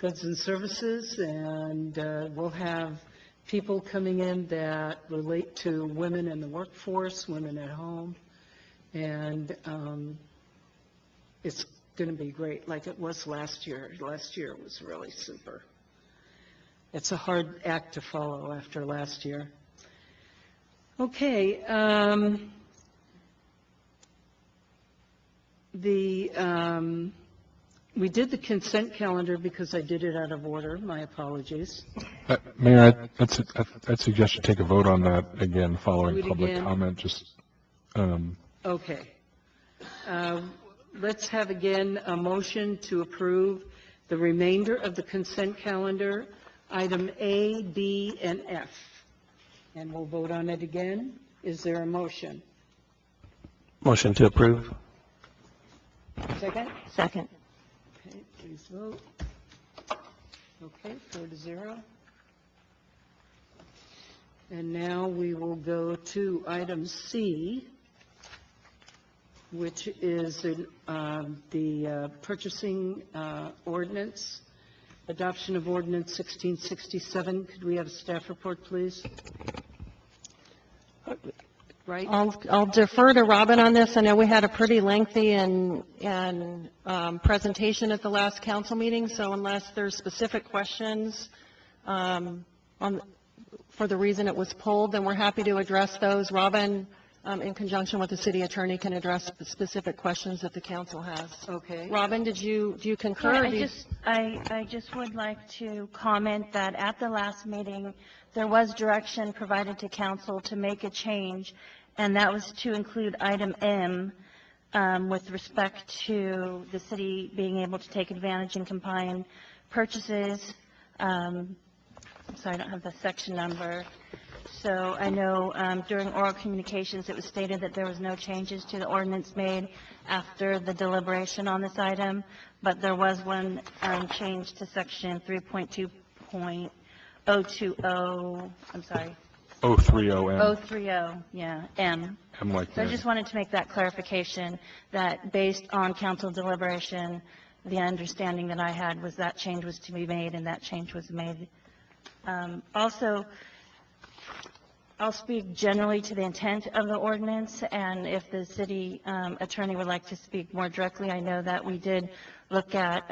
goods and services, and we'll have people coming in that relate to women in the workforce, women at home, and it's going to be great, like it was last year. Last year was really super. It's a hard act to follow after last year. Okay. We did the consent calendar because I did it out of order. My apologies. Mayor, I'd suggest you take a vote on that again following Do it public again. comment. Just Okay. Let's have again a motion to approve the remainder of the consent calendar, item A, B, and F. And we'll vote on it again. Is there a motion? Motion to approve. Second? Second. Okay, please vote. Okay, 4-0. And now we will go to item C, which is the purchasing ordinance, adoption of ordinance 1667. Could we have a staff report, please? Right? I'll defer to Robin on this. I know we had a pretty lengthy and presentation at the last council meeting, so unless there's specific questions for the reason it was pulled, then we're happy to address those. Robin, in conjunction with the city attorney, can address the specific questions that the council has. Okay. Robin, do you concur? Yeah, I just would like to comment that at the last meeting, there was direction provided to council to make a change, and that was to include item M with respect to the city being able to take advantage and combine purchases. I'm sorry, I don't have the section number. So I know during oral communications, it was stated that there was no changes to the ordinance made after the deliberation on this item, but there was one change to section 3.2.020, I'm sorry. 030M. 030, yeah, M. M like So I that. just wanted to make that clarification, that based on council deliberation, the understanding that I had was that change was to be made, and that change was made. Also, I'll speak generally to the intent of the ordinance, and if the city attorney would like to speak more directly, I know that we did look at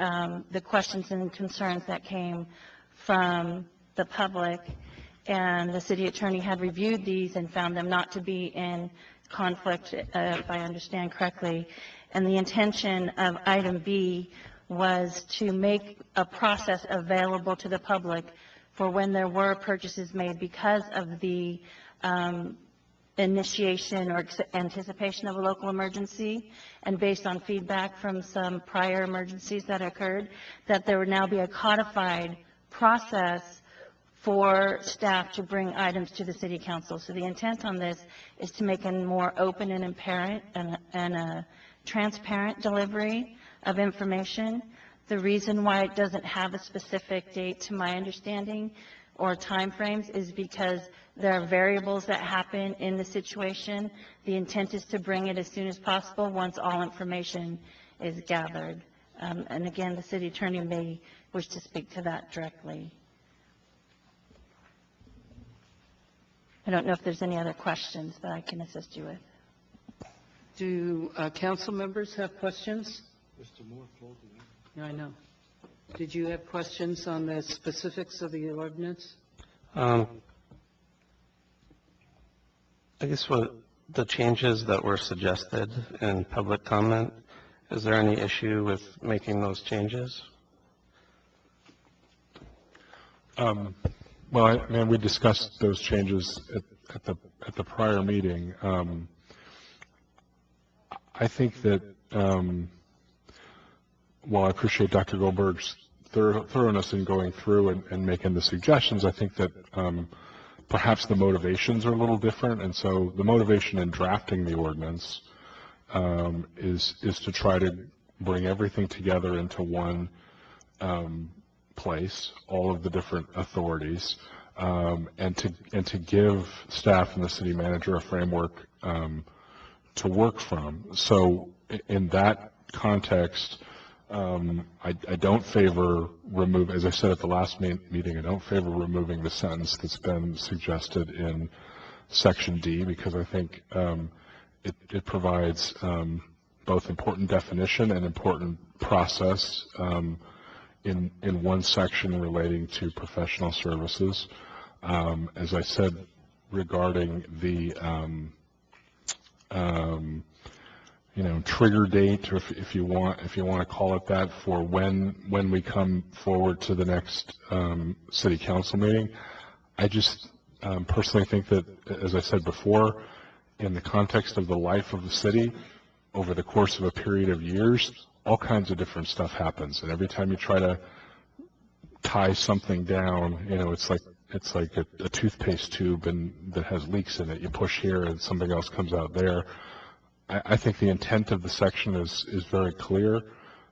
the questions and concerns that came from the public, and the city attorney had reviewed these and found them not to be in conflict, if I understand correctly. And the intention of item B was to make a process available to the public for when there were purchases made because of the initiation or anticipation of a local emergency, and based on feedback from some prior emergencies that occurred, that there would now be a codified process for staff to bring items to the city council. So the intent on this is to make a more open and apparent and a transparent delivery of information. The reason why it doesn't have a specific date, to my understanding, or timeframes, is because there are variables that happen in the situation. The intent is to bring it as soon as possible once all information is gathered. And again, the city attorney may wish to speak to that directly. I don't know if there's any other questions that I can assist you with. Do council members have questions? Yeah, I know. Did you have questions on the specifics of the ordinance? I guess what the changes that were suggested in public comment, is there any issue with making those changes? Well, we discussed those changes at the prior meeting. I think that while I appreciate Dr. Goldberg's thoroughness in going through and making the suggestions, I think that perhaps the motivations are a little different, and so the motivation in drafting the ordinance is to try to bring everything together into one place, all of the different authorities, and to give staff and the city manager a framework to work from. So in that context, I don't favor as I said at the last meeting, I don't favor removing the sentence that's been suggested in section D, because I think it provides both important definition and important process in one section relating to professional services. As I said regarding the trigger date, or if you want to call it that, for when we come forward to the next city council meeting. I just personally think that, as I said before, in the context of the life of the city, over the course of a period of years, all kinds of different stuff happens, and every time you try to tie something down, it's like a toothpaste tube that has leaks in it. You push here and something else comes out there. I think the intent of the section is very clear.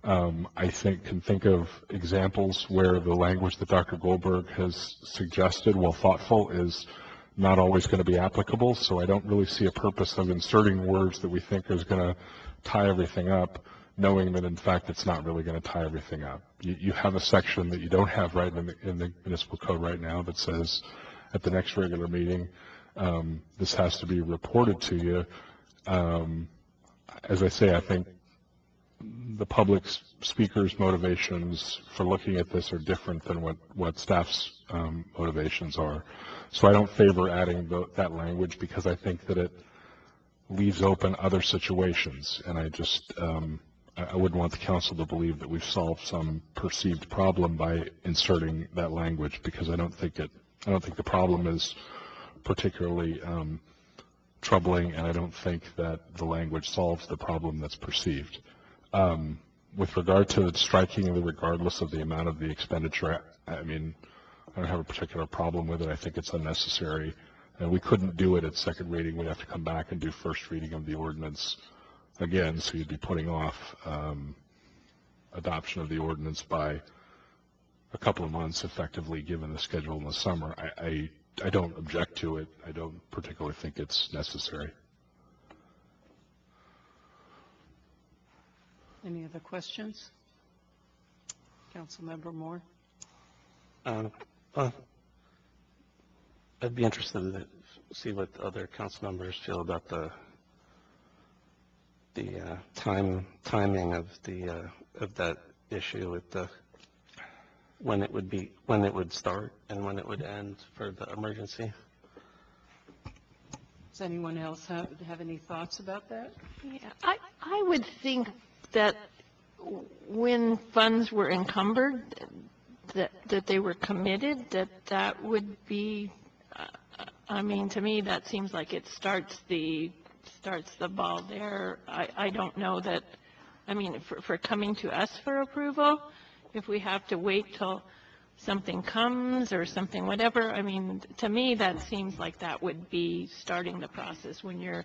I can think of examples where the language that Dr. Goldberg has suggested, while thoughtful, is not always going to be applicable. So I don't really see a purpose of inserting words that we think is going to tie everything up, knowing that in fact it's not really going to tie everything up. You have a section that you don't have right in the municipal code right now that says at the next regular meeting this has to be reported to you. As I say, I think the public speaker's motivations for looking at this are different than what staff's motivations are. So I don't favor adding that language, because I think that it leaves open other situations, and I wouldn't want the council to believe that we've solved some perceived problem by inserting that language, because I don't think the problem is particularly troubling, and I don't think that the language solves the problem that's perceived. With regard to striking the regardless of the amount of the expenditure, I don't have a particular problem with it. I think it's unnecessary, and we couldn't do it at second reading. We'd have to come back and do first reading of the ordinance again, so you'd be putting off adoption of the ordinance by a couple of months, effectively, given the schedule in the summer. I don't object to it. I don't particularly think it's necessary. Any other questions? Councilmember Moore? I'd be interested to see what other council members feel about the timing of that issue with when it would start and when it would end for the emergency. Does anyone else have any thoughts about that? Yeah, I would think that when funds were encumbered, that they were committed, that would be, to me, that seems like it starts the ball there. I don't know that, for coming to us for approval, if we have to wait till something comes or something, whatever, to me, that seems like that would be starting the process. When you're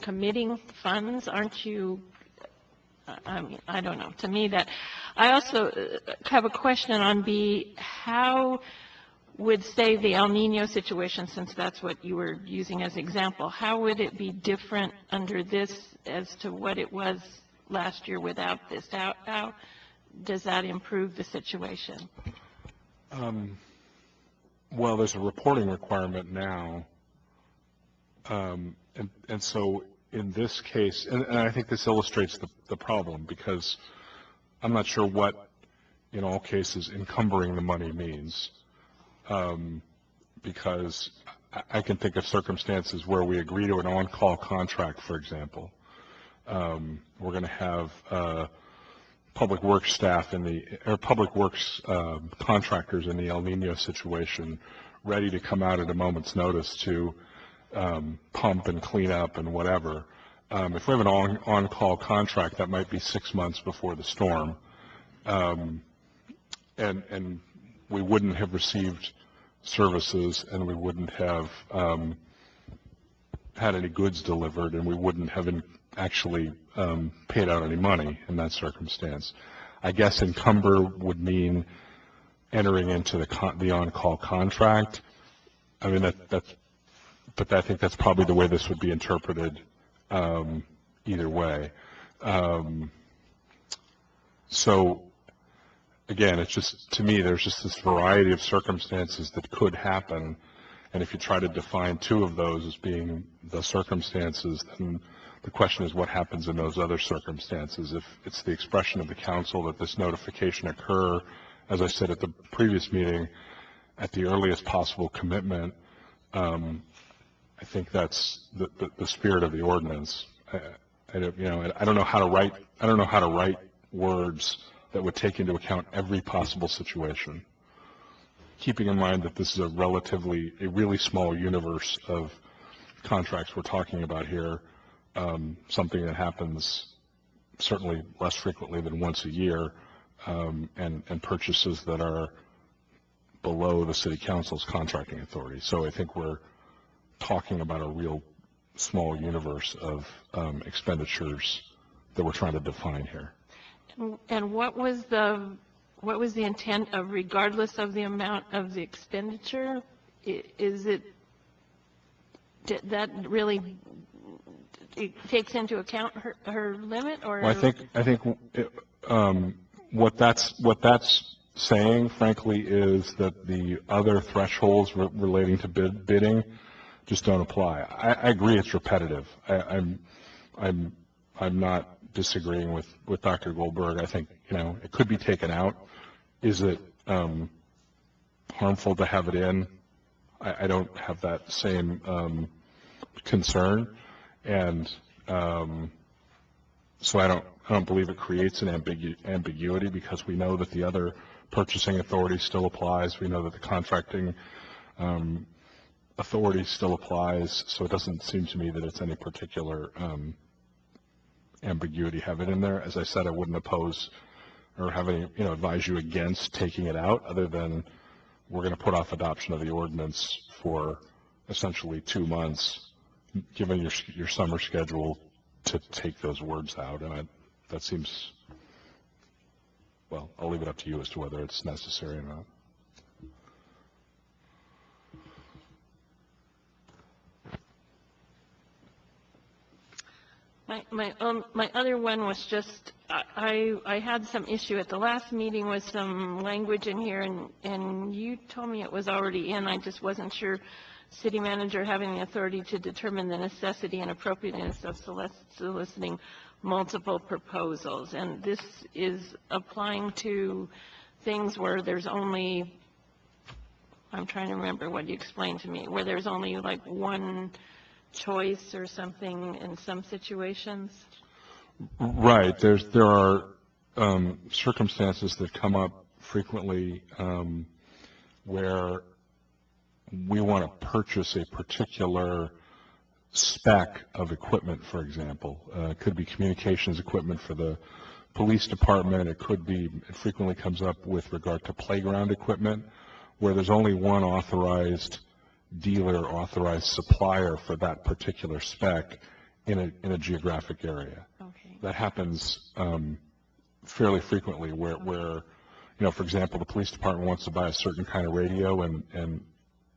committing funds, aren't you? I don't know. To me, that I also have a question on B. How would, say, the El Nino situation, since that's what you were using as example, how would it be different under this as to what it was last year without this? How does that improve the situation? Well, there's a reporting requirement now, and so in this case, and I think this illustrates the problem, because I'm not sure what, in all cases, encumbering the money means, because I can think of circumstances where we agree to an on-call contract, for example. We're going to have public works staff public works contractors in the El Nino situation ready to come out at a moment's notice to pump and clean up and whatever. If we have an on-call contract, that might be 6 months before the storm, and we wouldn't have received services, and we wouldn't have had any goods delivered, and we wouldn't have actually paid out any money in that circumstance. I guess encumber would mean entering into the on-call contract. But I think that's probably the way this would be interpreted either way. So again, it's just, to me, there's just this variety of circumstances that could happen, and if you try to define two of those as being the circumstances, then the question is what happens in those other circumstances. If it's the expression of the council that this notification occur, as I said at the previous meeting, at the earliest possible commitment, I think that's the spirit of the ordinance. I don't know how to write words that would take into account every possible situation, keeping in mind that this is a really small universe of contracts we're talking about here, something that happens certainly less frequently than once a year, and purchases that are below the city council's contracting authority. So I think we're talking about a real small universe of expenditures that we're trying to define here. And what was the intent of, regardless of the amount of the expenditure? Is it that really it takes into account her limit, or? Well, I think what that's saying, frankly, is that the other thresholds relating to bidding just don't apply. I agree it's repetitive. I'm not disagreeing with Dr. Goldberg. I think it could be taken out. Is it harmful to have it in? I don't have that same concern, and so I don't believe it creates an ambiguity, because we know that the other purchasing authority still applies. We know that the contracting authority still applies. So it doesn't seem to me that it's any particular ambiguity have it in there. As I said, I wouldn't oppose or have any, advise you against taking it out, other than we're going to put off adoption of the ordinance for essentially 2 months, given your summer schedule, to take those words out. And that seems, well, I'll leave it up to you as to whether it's necessary or not. My other one was just, I had some issue at the last meeting with some language in here, and you told me it was already in. I just wasn't sure. City manager having the authority to determine the necessity and appropriateness of soliciting multiple proposals. And this is applying to things where there's only, I'm trying to remember what you explained to me, where there's only like one choice or something in some situations? Right. There are circumstances that come up frequently where we want to purchase a particular spec of equipment, for example. It could be communications equipment for the police department. It frequently comes up with regard to playground equipment, where there's only one authorized dealer, authorized supplier for that particular spec in a geographic area. Okay. That happens fairly frequently, where for example, the police department wants to buy a certain kind of radio, and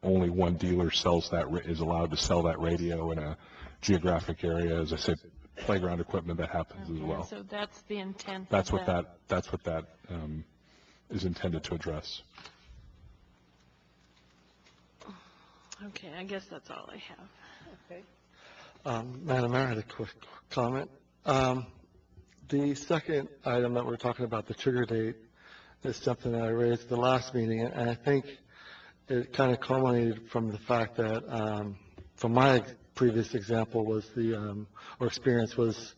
only one dealer is allowed to sell that radio in a geographic area. As I said, playground equipment, that happens as well. So that's the intent. That's what that is intended to address. Okay, I guess that's all I have. Okay. Madam Mayor, I had a quick comment. The second item that we're talking about, the trigger date, is something that I raised at the last meeting, and I think it kind of culminated from the fact that, from my previous example, was or experience was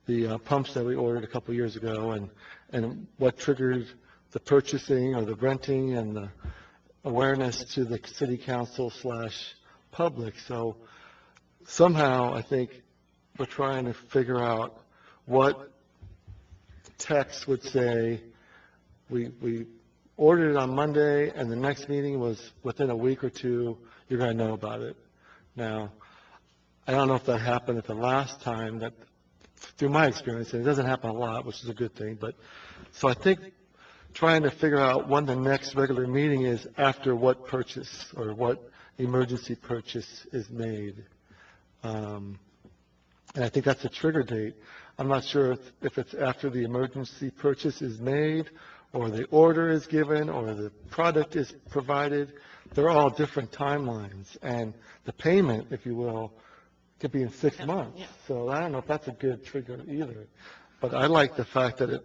the pumps that we ordered a couple years ago, and what triggered the purchasing or the renting and the awareness to the city council / public. So somehow I think we're trying to figure out what text would say we ordered it on Monday, and the next meeting was within a week or two, you're going to know about it. Now, I don't know if that happened at the last time, that through my experience, and it doesn't happen a lot, which is a good thing, but so I think trying to figure out when the next regular meeting is after what purchase or what emergency purchase is made. And I think that's a trigger date. I'm not sure if it's after the emergency purchase is made, or the order is given, or the product is provided. They're all different timelines. And the payment, if you will, could be in 6 months. So I don't know if that's a good trigger either. But I like the fact that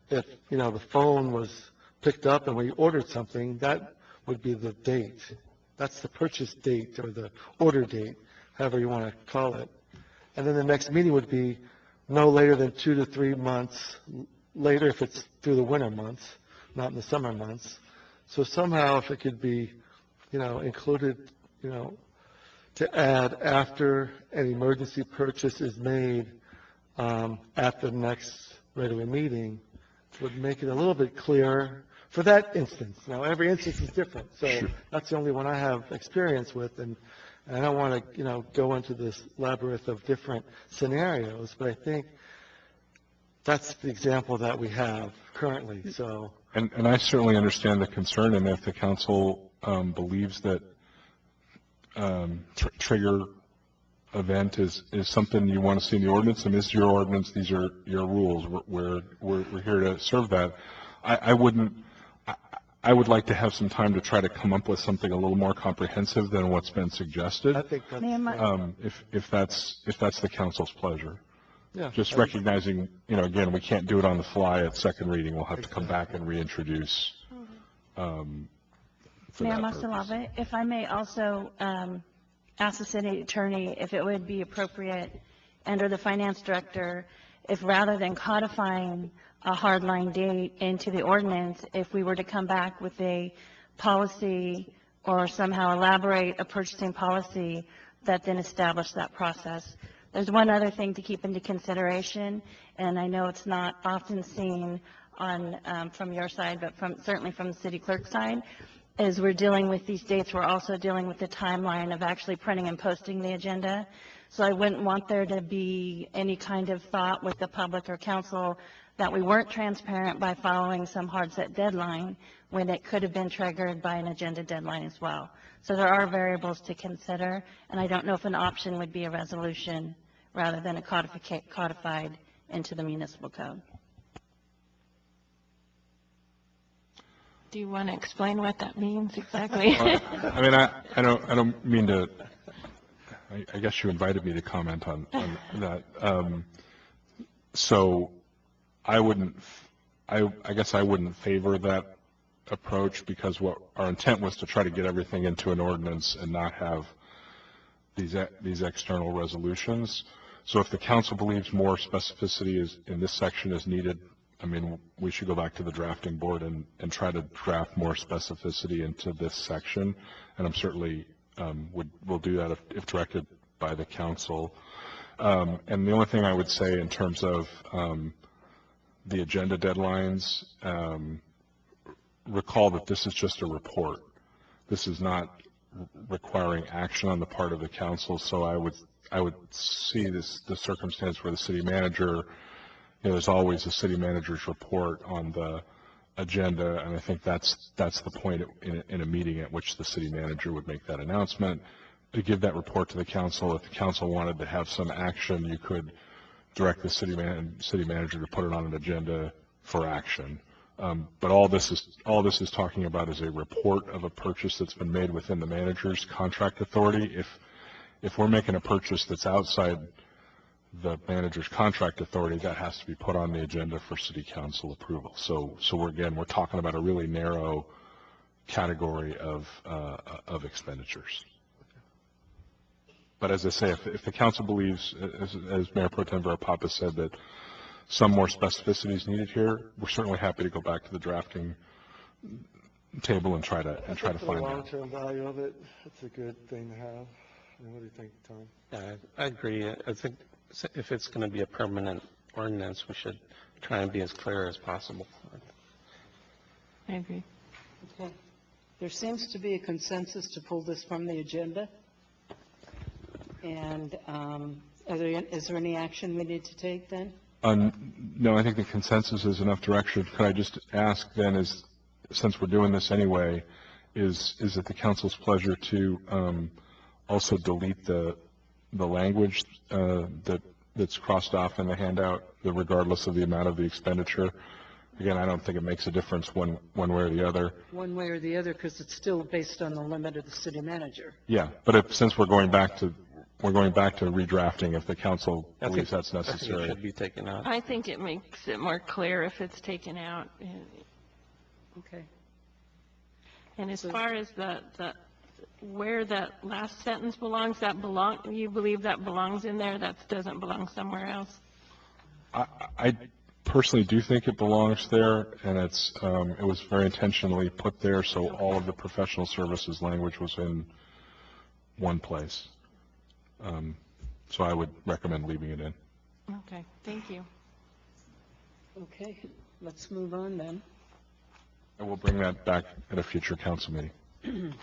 if the phone was picked up and we ordered something, that would be the date. That's the purchase date or the order date, however you want to call it. And then the next meeting would be no later than 2 to 3 months later if it's through the winter months, not in the summer months. So somehow if it could be, included, to add after an emergency purchase is made at the next regular meeting would make it a little bit clearer for that instance. Now, every instance is different, so that's the only one I have experience with, and I don't want to, go into this labyrinth of different scenarios, but I think that's the example that we have currently, so. And I certainly understand the concern, and if the council believes that trigger event is something you want to see in the ordinance, and this is your ordinance, these are your rules, we're here to serve that. I would like to have some time to try to come up with something a little more comprehensive than what's been suggested. I think that's, if that's the council's pleasure. yeah. Just recognizing, again, we can't do it on the fly at second reading. We'll have to come back and reintroduce. Mayor Masalava, if I may also ask the city attorney if it would be appropriate, and or the finance director, if rather than codifying a hardline date into the ordinance, if we were to come back with a policy or somehow elaborate a purchasing policy that then established that process. There's one other thing to keep into consideration, and I know it's not often seen on from your side, but certainly from the city clerk's side, is we're dealing with these dates. We're also dealing with the timeline of actually printing and posting the agenda. So I wouldn't want there to be any kind of thought with the public or council that we weren't transparent by following some hard set deadline when it could have been triggered by an agenda deadline as well. So there are variables to consider, and I don't know if an option would be a resolution rather than a codified into the municipal code. Do you want to explain what that means exactly? I mean, I don't mean to. I guess you invited me to comment on that. So I guess I wouldn't favor that approach, because what our intent was to try to get everything into an ordinance and not have these external resolutions. So if the council believes more specificity in this section is needed, I mean, we should go back to the drafting board and try to draft more specificity into this section. And I'm certainly will do that if directed by the council. And the only thing I would say in terms of the agenda deadlines, recall that this is just a report. This is not requiring action on the part of the council. So I would see the circumstance where the city manager, there's always a city manager's report on the agenda, and I think that's the point in a meeting at which the city manager would make that announcement, to give that report to the council. If the council wanted to have some action, you could direct the city manager to put it on an agenda for action. But all this is talking about is a report of a purchase that's been made within the manager's contract authority. If we're making a purchase that's outside the manager's contract authority, that has to be put on the agenda for city council approval. So we're talking about a really narrow category of expenditures. But as I say, if the council believes, as Mayor Pro Tem Varapapa said, that some more specificity is needed here, we're certainly happy to go back to the drafting table and try to find the that. long-term value of it, it's a good thing to have. What do you think, Tom? Yeah, I agree. I think if it's going to be a permanent ordinance, we should try and be as clear as possible. I agree. Okay. There seems to be a consensus to pull this from the agenda. And is there any action we need to take then? No, I think the consensus is enough direction. Could I just ask then, since we're doing this anyway, is it the council's pleasure to also delete the language that's crossed off in the handout, regardless of the amount of the expenditure? Again, I don't think it makes a difference one way or the other. One way or the other, because it's still based on the limit of the city manager. Yeah, but since we're going back to redrafting, if the council believes that's necessary. I think it should be taken out. I think it makes it more clear if it's taken out. Okay. And as far as where that last sentence belongs, you believe that belongs in there? That doesn't belong somewhere else? I personally do think it belongs there, and it was very intentionally put there so all of the professional services language was in one place. So I would recommend leaving it in. Okay, thank you. Okay, let's move on then. I will bring that back at a future council meeting.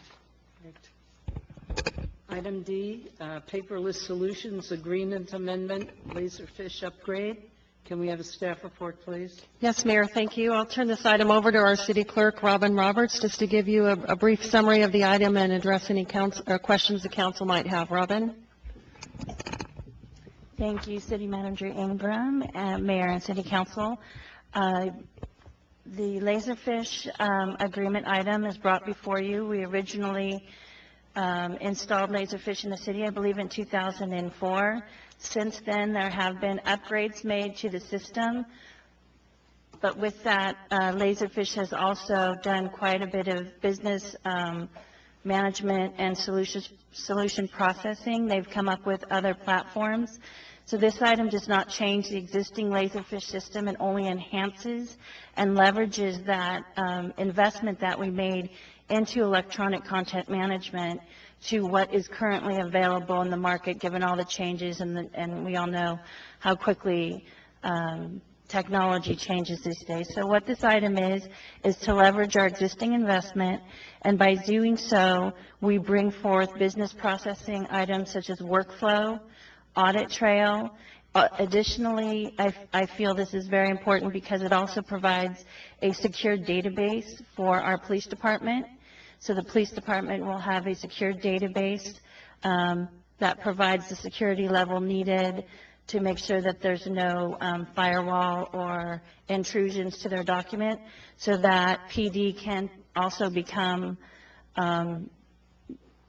Item D, paperless solutions agreement amendment, Laserfish upgrade. Can we have a staff report, please? Yes, Mayor, thank you. I'll turn this item over to our city clerk, Robin Roberts, just to give you a brief summary of the item and address any questions the council might have. Robin? Thank you, City Manager Ingram, Mayor and City Council. The Laserfish agreement item is brought before you. We originally installed Laserfish in the city, I believe, in 2004. Since then, there have been upgrades made to the system. But with that, Laserfish has also done quite a bit of business management and solution processing. They've come up with other platforms. So this item does not change the existing Laserfish system. It only enhances and leverages that investment that we made into electronic content management to what is currently available in the market, given all the changes, and we all know how quickly technology changes these days. So what this item is to leverage our existing investment, and by doing so, we bring forth business processing items such as workflow, audit trail. Additionally, I feel this is very important because it also provides a secure database for our police department. So the police department will have a secure database that provides the security level needed to make sure that there's no firewall or intrusions to their document, so that PD can also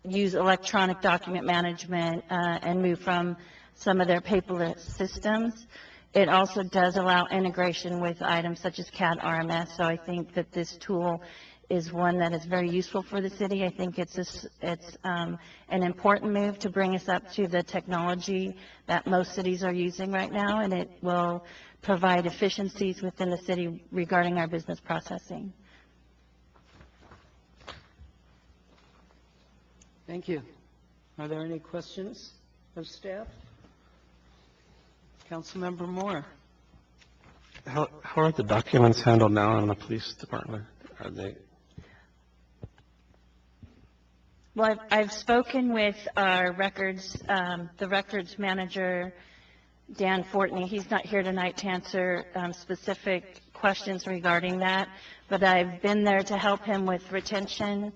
use electronic document management and move from some of their paperless systems. It also does allow integration with items such as CAD RMS, so I think that this tool is one that is very useful for the city. I think it's an important move to bring us up to the technology that most cities are using right now, and it will provide efficiencies within the city regarding our business processing. Thank you. Are there any questions of staff? Councilmember Moore. How are the documents handled now in the police department? Are they? Well, I've spoken with our records, the records manager, Dan Fortney. He's not here tonight to answer specific questions regarding that, but I've been there to help him with retention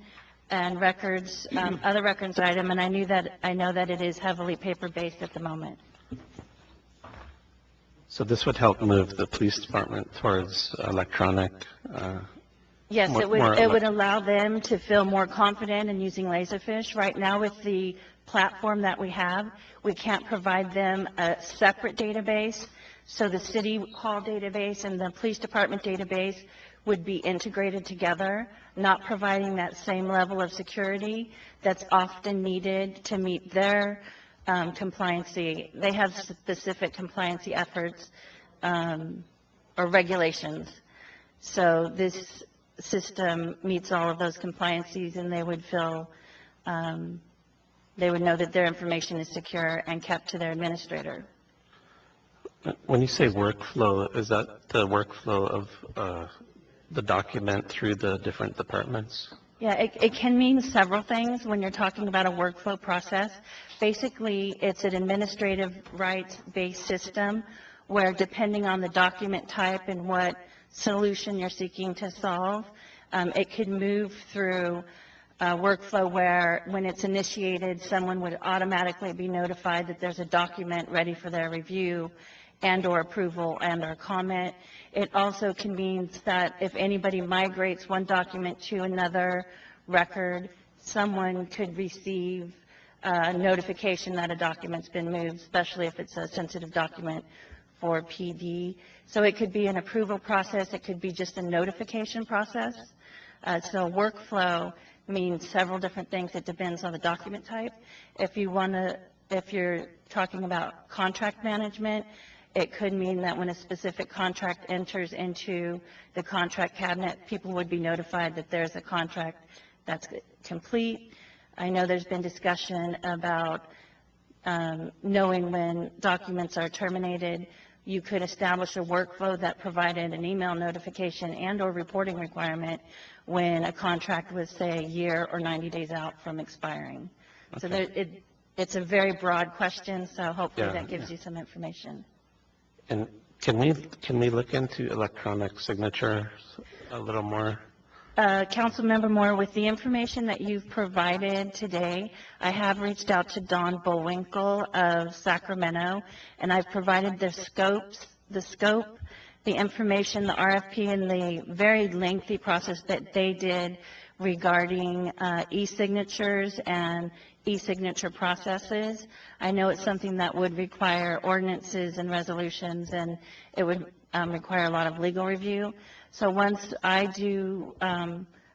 and records, other records item, and I know that it is heavily paper-based at the moment. So this would help move the police department towards electronic? Yes, it would allow them to feel more confident in using Laserfish. Right now, with the platform that we have, we can't provide them a separate database. So the city hall database and the police department database would be integrated together, not providing that same level of security that's often needed to meet their compliancy. They have specific compliancy efforts or regulations. So this system meets all of those compliancies, and they would feel, they would know that their information is secure and kept to their administrator. When you say workflow, is that the workflow of the document through the different departments? Yeah, it can mean several things when you're talking about a workflow process. Basically, it's an administrative rights-based system where, depending on the document type and what solution you're seeking to solve, it could move through a workflow where, when it's initiated, someone would automatically be notified that there's a document ready for their review and or approval and or comment. It also can mean that if anybody migrates one document to another record, someone could receive a notification that a document's been moved, especially if it's a sensitive document for PD. So it could be an approval process. It could be just a notification process. So workflow means several different things. It depends on the document type. If you're talking about contract management, It could mean that when a specific contract enters into the contract cabinet, people would be notified that there's a contract that's complete. I know there's been discussion about knowing when documents are terminated. You could establish a workflow that provided an email notification and/or reporting requirement when a contract was, say, a year or 90 days out from expiring. So it's a very broad question, so hopefully that gives you some information. And can we look into electronic signatures a little more? Councilmember Moore, with the information that you've provided today, I have reached out to Don Bullwinkle of Sacramento, and I've provided the scope, the information, the RFP, and the very lengthy process that they did regarding e-signatures and e-signature processes. I know it's something that would require ordinances and resolutions, and it would require a lot of legal review. So once I do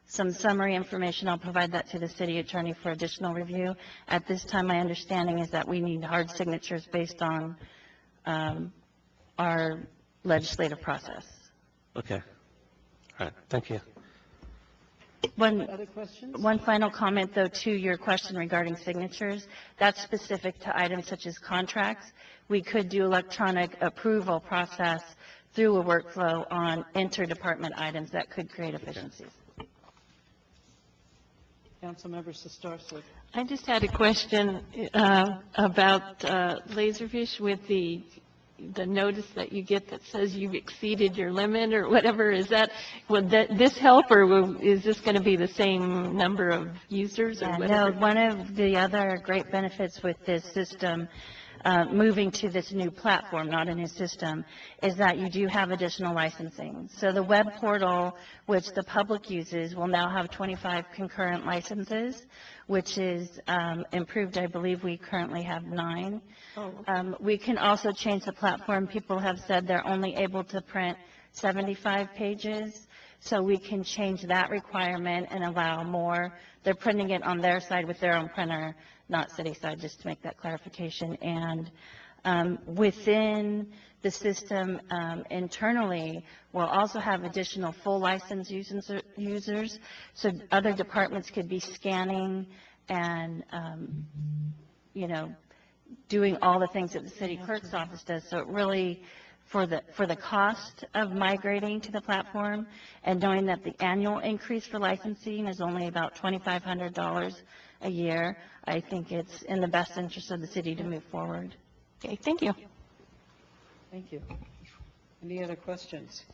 some summary information, I'll provide that to the city attorney for additional review. At this time, my understanding is that we need hard signatures based on our legislative process. Okay. All right. Thank you. One final comment, though, to your question regarding signatures. That's specific to items such as contracts. We could do electronic approval process through a workflow on interdepartment items that could create efficiencies. Councilmember Sestarsky. I just had a question about Laserfish with the notice that you get that says you've exceeded your limit or whatever. Is that, would this help, or is this going to be the same number of users or whatever? No, one of the other great benefits with this system, moving to this new platform, not a new system, is that you do have additional licensing. So the web portal, which the public uses, will now have 25 concurrent licenses, which is improved. I believe we currently have 9. We can also change the platform. People have said they're only able to print 75 pages, so we can change that requirement and allow more. They're printing it on their side with their own printer, not city side, just to make that clarification. And within the system internally, we'll also have additional full license users, so other departments could be scanning and, doing all the things that the city clerk's office does. So it really, for the cost of migrating to the platform, and knowing that the annual increase for licensing is only about $2,500 a year, I think it's in the best interest of the city to move forward. Okay, thank you. Thank you. Any other questions?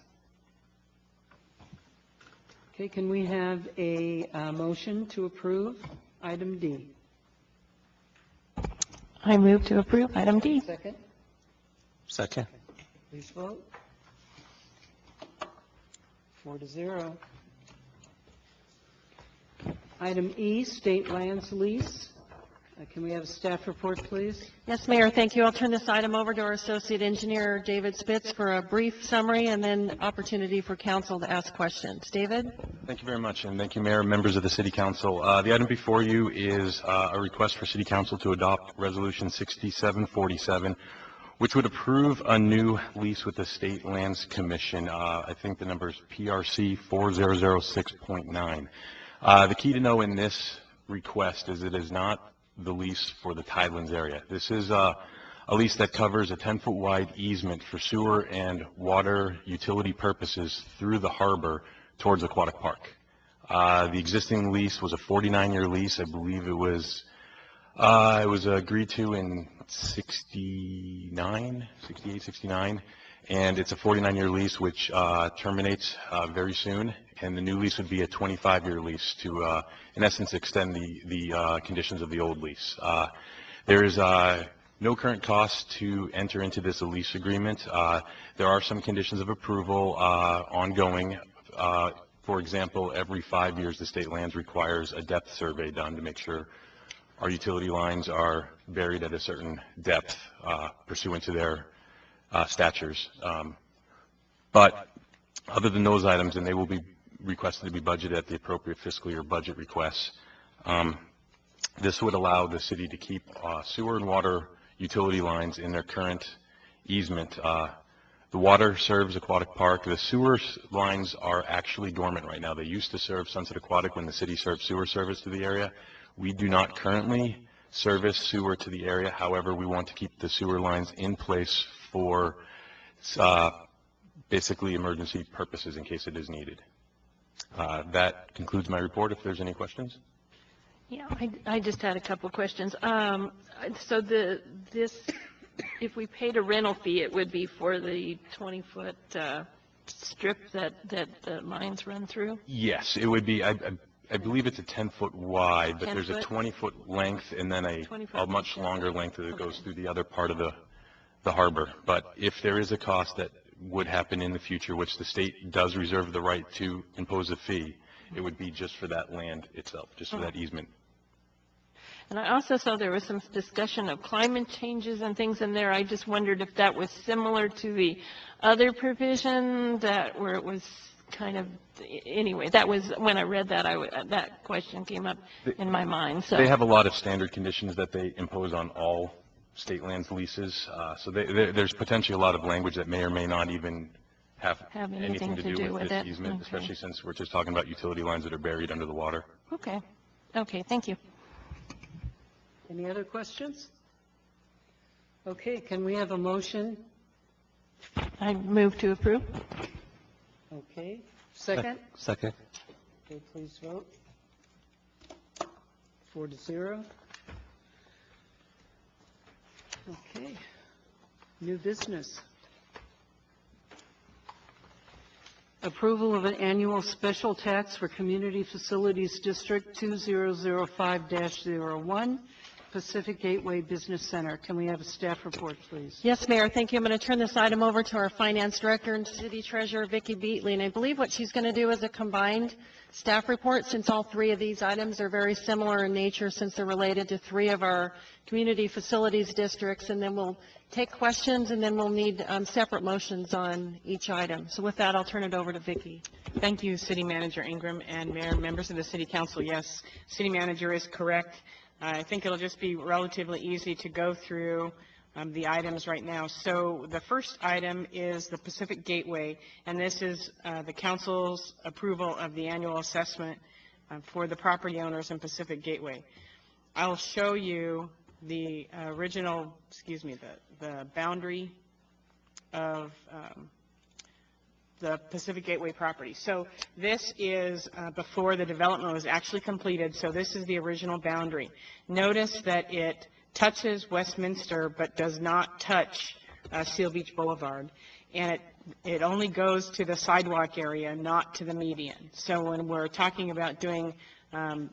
Okay, can we have a motion to approve item D? I move to approve item D. Second? Second. Please vote. 4-0. Item E, state lands lease. Can we have a staff report, please? Yes, Mayor, thank you. I'll turn this item over to our Associate Engineer, David Spitz, for a brief summary and then opportunity for council to ask questions. David? Thank you very much, and thank you, Mayor, members of the City Council. The item before you is a request for City Council to adopt Resolution 6747, which would approve a new lease with the State Lands Commission. I think the number is PRC 4006.9. The key to know in this request is it is not the lease for the Tidelands area. This is a lease that covers a 10-foot wide easement for sewer and water utility purposes through the harbor towards Aquatic Park. The existing lease was a 49-year lease. I believe it was agreed to in 68, 69, and it's a 49-year lease which terminates very soon, and the new lease would be a 25-year lease to, in essence, extend the conditions of the old lease. There is no current cost to enter into this lease agreement. There are some conditions of approval ongoing. For example, every 5 years, the state lands requires a depth survey done to make sure our utility lines are buried at a certain depth pursuant to their statures. But other than those items, and they will be requested to be budgeted at the appropriate fiscal year budget requests, this would allow the city to keep sewer and water utility lines in their current easement. The water serves Aquatic Park. The sewer lines are actually dormant right now. They used to serve Sunset Aquatic when the city served sewer service to the area. We do not currently service sewer to the area. However, we want to keep the sewer lines in place for basically emergency purposes in case it is needed. That concludes my report. If there's any questions. Yeah, I just had a couple of questions. So if we paid a rental fee, it would be for the 20-foot strip that the lines run through? Yes, it would be. I believe it's a 10-foot wide, but there's a 20-foot length and then a much longer length that goes through the other part of the harbor. But if there is a cost that would happen in the future, which the state does reserve the right to impose a fee, it would be just for that land itself, just for that easement. And I also saw there was some discussion of climate changes and things in there. I just wondered if that was similar to the other provision where it was kind of, anyway, that was, when I read that, that question came up in my mind. So they have a lot of standard conditions that they impose on all state lands leases. So there's potentially a lot of language that may or may not even have anything to do with this easement, especially since we're just talking about utility lines that are buried under the water. Okay. Okay, thank you. Any other questions? Okay, can we have a motion? I move to approve. Okay, second? Second. Okay, please vote. 4-0. Okay, new business. Approval of an annual special tax for Community Facilities District 2005-01, Pacific Gateway Business Center. Can we have a staff report, please? Yes, Mayor, thank you. I'm going to turn this item over to our Finance Director and City Treasurer, Vicki Beatley, and I believe what she's going to do is a combined staff report, since all three of these items are very similar in nature, since they're related to three of our community facilities districts, and then we'll take questions, and then we'll need separate motions on each item. So with that, I'll turn it over to Vicki. Thank you, City Manager Ingram and Mayor, members of the City Council. Yes, City Manager is correct. I think it'll just be relatively easy to go through the items right now. So the first item is the Pacific Gateway, and this is the Council's approval of the annual assessment for the property owners in Pacific Gateway. I'll show you the original, the boundary of the Pacific Gateway property. So this is before the development was actually completed, so this is the original boundary. Notice that it touches Westminster but does not touch Seal Beach Boulevard, and it only goes to the sidewalk area, not to the median. So when we're talking about doing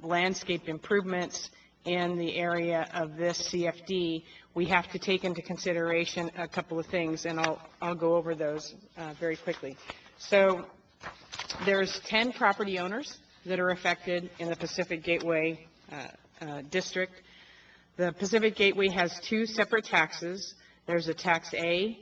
landscape improvements in the area of this CFD, we have to take into consideration a couple of things, and I'll go over those very quickly. So there's 10 property owners that are affected in the Pacific Gateway district. The Pacific Gateway has two separate taxes. There's a tax A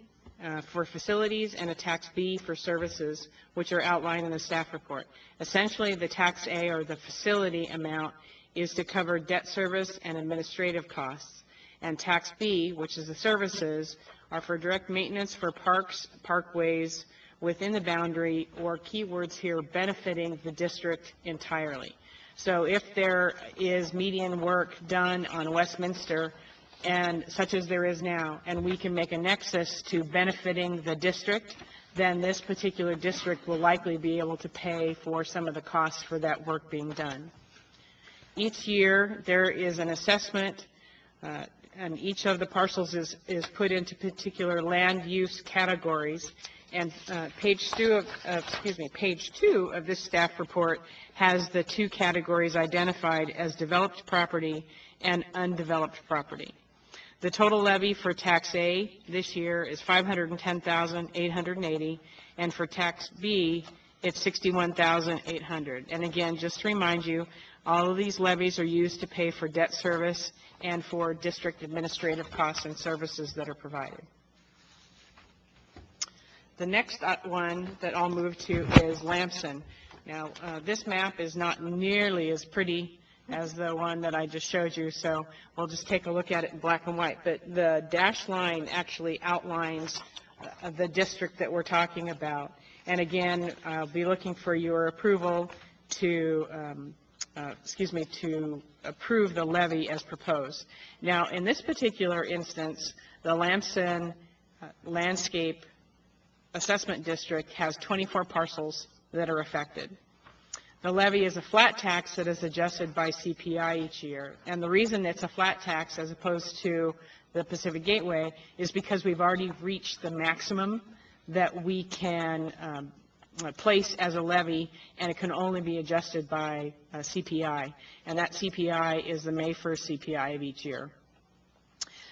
for facilities and a tax B for services, which are outlined in the staff report. Essentially, the tax A, or the facility amount, is to cover debt service and administrative costs. And tax B, which is the services, are for direct maintenance for parks, parkways within the boundary, or keywords here, benefiting the district entirely. So if there is median work done on Westminster, and such as there is now, and we can make a nexus to benefiting the district, then this particular district will likely be able to pay for some of the costs for that work being done. Each year, there is an assessment, and each of the parcels is put into particular land use categories. And page 2 of this staff report has the two categories identified as developed property and undeveloped property. The total levy for tax A this year is $510,880, and for tax B, it's $61,800. And again, just to remind you, all of these levies are used to pay for debt service and for district administrative costs and services that are provided. The next one that I'll move to is Lamson. Now, this map is not nearly as pretty as the one that I just showed you, so we'll just take a look at it in black and white. But the dashed line actually outlines the district that we're talking about. And again, I'll be looking for your approval to, to approve the levy as proposed. Now, in this particular instance, the Lamson Landscape Assessment District has 24 parcels that are affected. The levy is a flat tax that is adjusted by CPI each year. And the reason it's a flat tax as opposed to the Pacific Gateway is because we've already reached the maximum that we can place as a levy, and it can only be adjusted by CPI. And that CPI is the May 1st CPI of each year.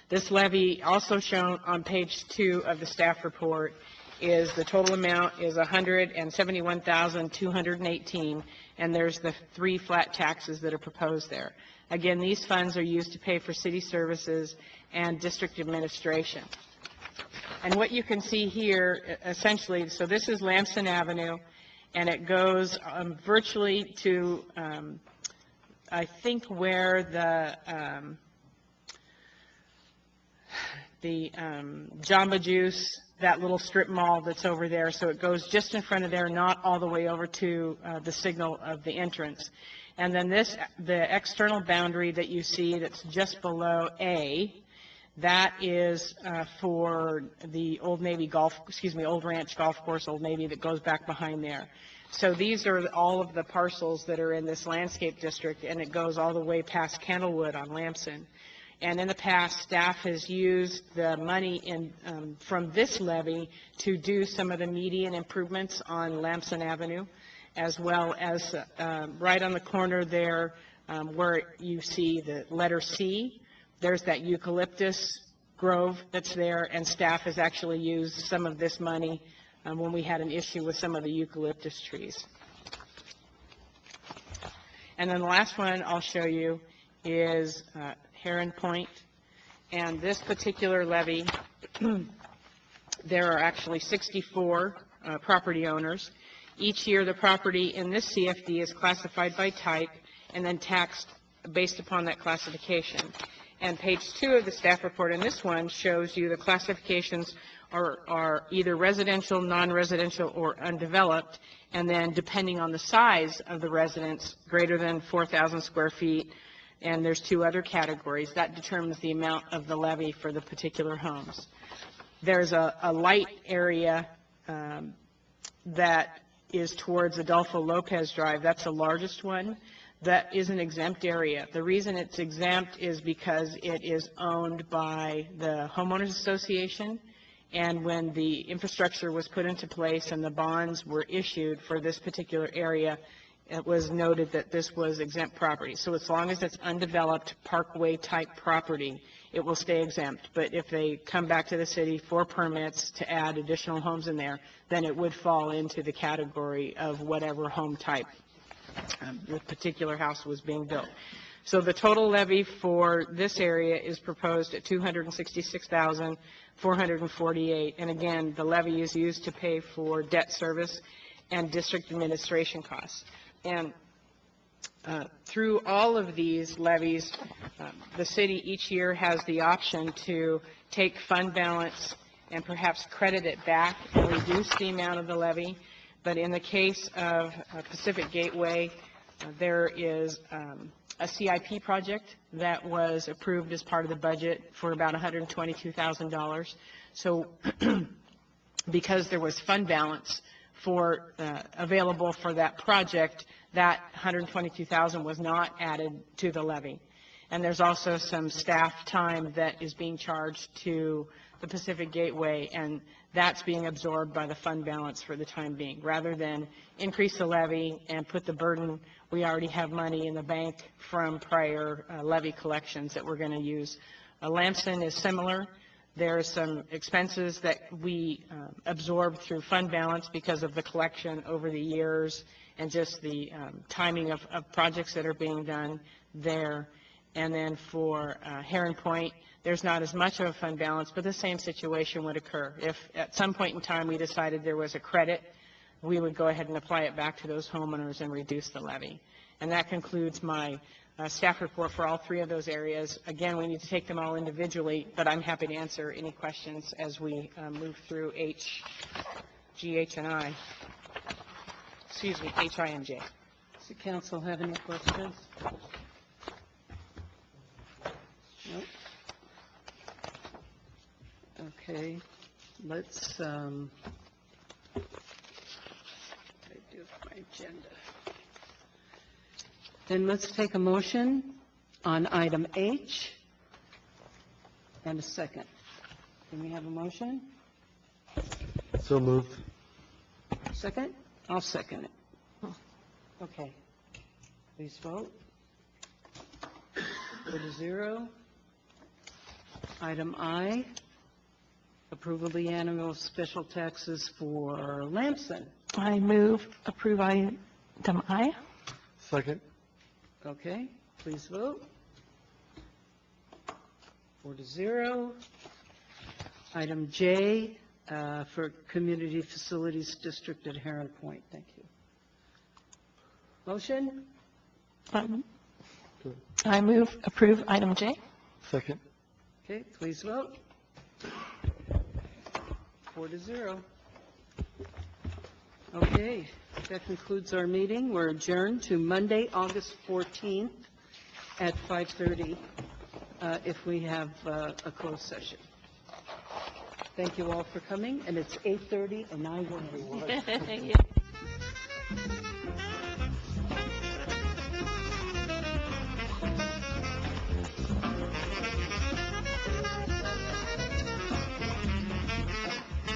This levy, also shown on page 2 of the staff report, is the total amount is $171,218, and there's the 3 flat taxes that are proposed there. Again, these funds are used to pay for city services and district administration. And what you can see here, essentially, so this is Lamson Avenue, and it goes virtually to, I think, where the Jamba Juice, that little strip mall that's over there. So it goes just in front of there, not all the way over to the signal of the entrance. And then the external boundary that you see that's just below A, that is for the Old Navy Old Ranch Golf Course, Old Navy, that goes back behind there. So these are all of the parcels that are in this landscape district, and it goes all the way past Candlewood on Lamson. And in the past, staff has used the money from this levy to do some of the median improvements on Lamson Avenue, as well as right on the corner there where you see the letter C, there's that eucalyptus grove that's there, and staff has actually used some of this money when we had an issue with some of the eucalyptus trees. And then the last one I'll show you is Heron Point, and this particular levy, there are actually 64 property owners. Each year the property in this CFD is classified by type and then taxed based upon that classification. And page 2 of the staff report in this one shows you the classifications are either residential, non-residential, or undeveloped, and then depending on the size of the residence, greater than 4,000 square feet, and there's 2 other categories. That determines the amount of the levy for the particular homes. There's a light area that is towards Adolfo Lopez Drive. That's the largest one. That is an exempt area. The reason it's exempt is because it is owned by the Homeowners Association, and when the infrastructure was put into place and the bonds were issued for this particular area, it was noted that this was exempt property. So as long as it's undeveloped parkway type property, it will stay exempt. But if they come back to the city for permits to add additional homes in there, then it would fall into the category of whatever home type the particular house was being built. So the total levy for this area is proposed at $266,448. And again, the levy is used to pay for debt service and district administration costs. And through all of these levies, the city each year has the option to take fund balance and perhaps credit it back and reduce the amount of the levy. But in the case of Pacific Gateway, there is a CIP project that was approved as part of the budget for about $122,000. So because there was fund balance for available for that project, that $122,000 was not added to the levy. And there's also some staff time that is being charged to the Pacific Gateway, and that's being absorbed by the fund balance for the time being. Rather than increase the levy and put the burden, we already have money in the bank from prior levy collections that we're going to use. Lamson is similar. There are some expenses that we absorbed through fund balance because of the collection over the years and just the timing of projects that are being done there. And then for Heron Point, there's not as much of a fund balance, but the same situation would occur. If at some point in time we decided there was a credit, we would go ahead and apply it back to those homeowners and reduce the levy. And that concludes my staff report for all three of those areas. Again, we need to take them all individually, but I'm happy to answer any questions as we move through H, G, H, and I. Excuse me, H, I, and J. Does the council have any questions? Nope. Okay, let's, I do my agenda. Then let's take a motion on item H and a second. Can we have a motion? So moved. Second? I'll second it. Okay. Please vote. 4-0. Item I, approval of the annual special taxes for Lamson. I move approve item I. Second. Okay, please vote. 4-0. Item J, for Community Facilities District at Heron Point. Thank you. Motion? I move approve item J. Second. Okay, please vote. 4-0. Okay, that concludes our meeting. We're adjourned to Monday, August 14th at 5:30 if we have a closed session. Thank you all for coming, and it's 8:30, and I wonder what.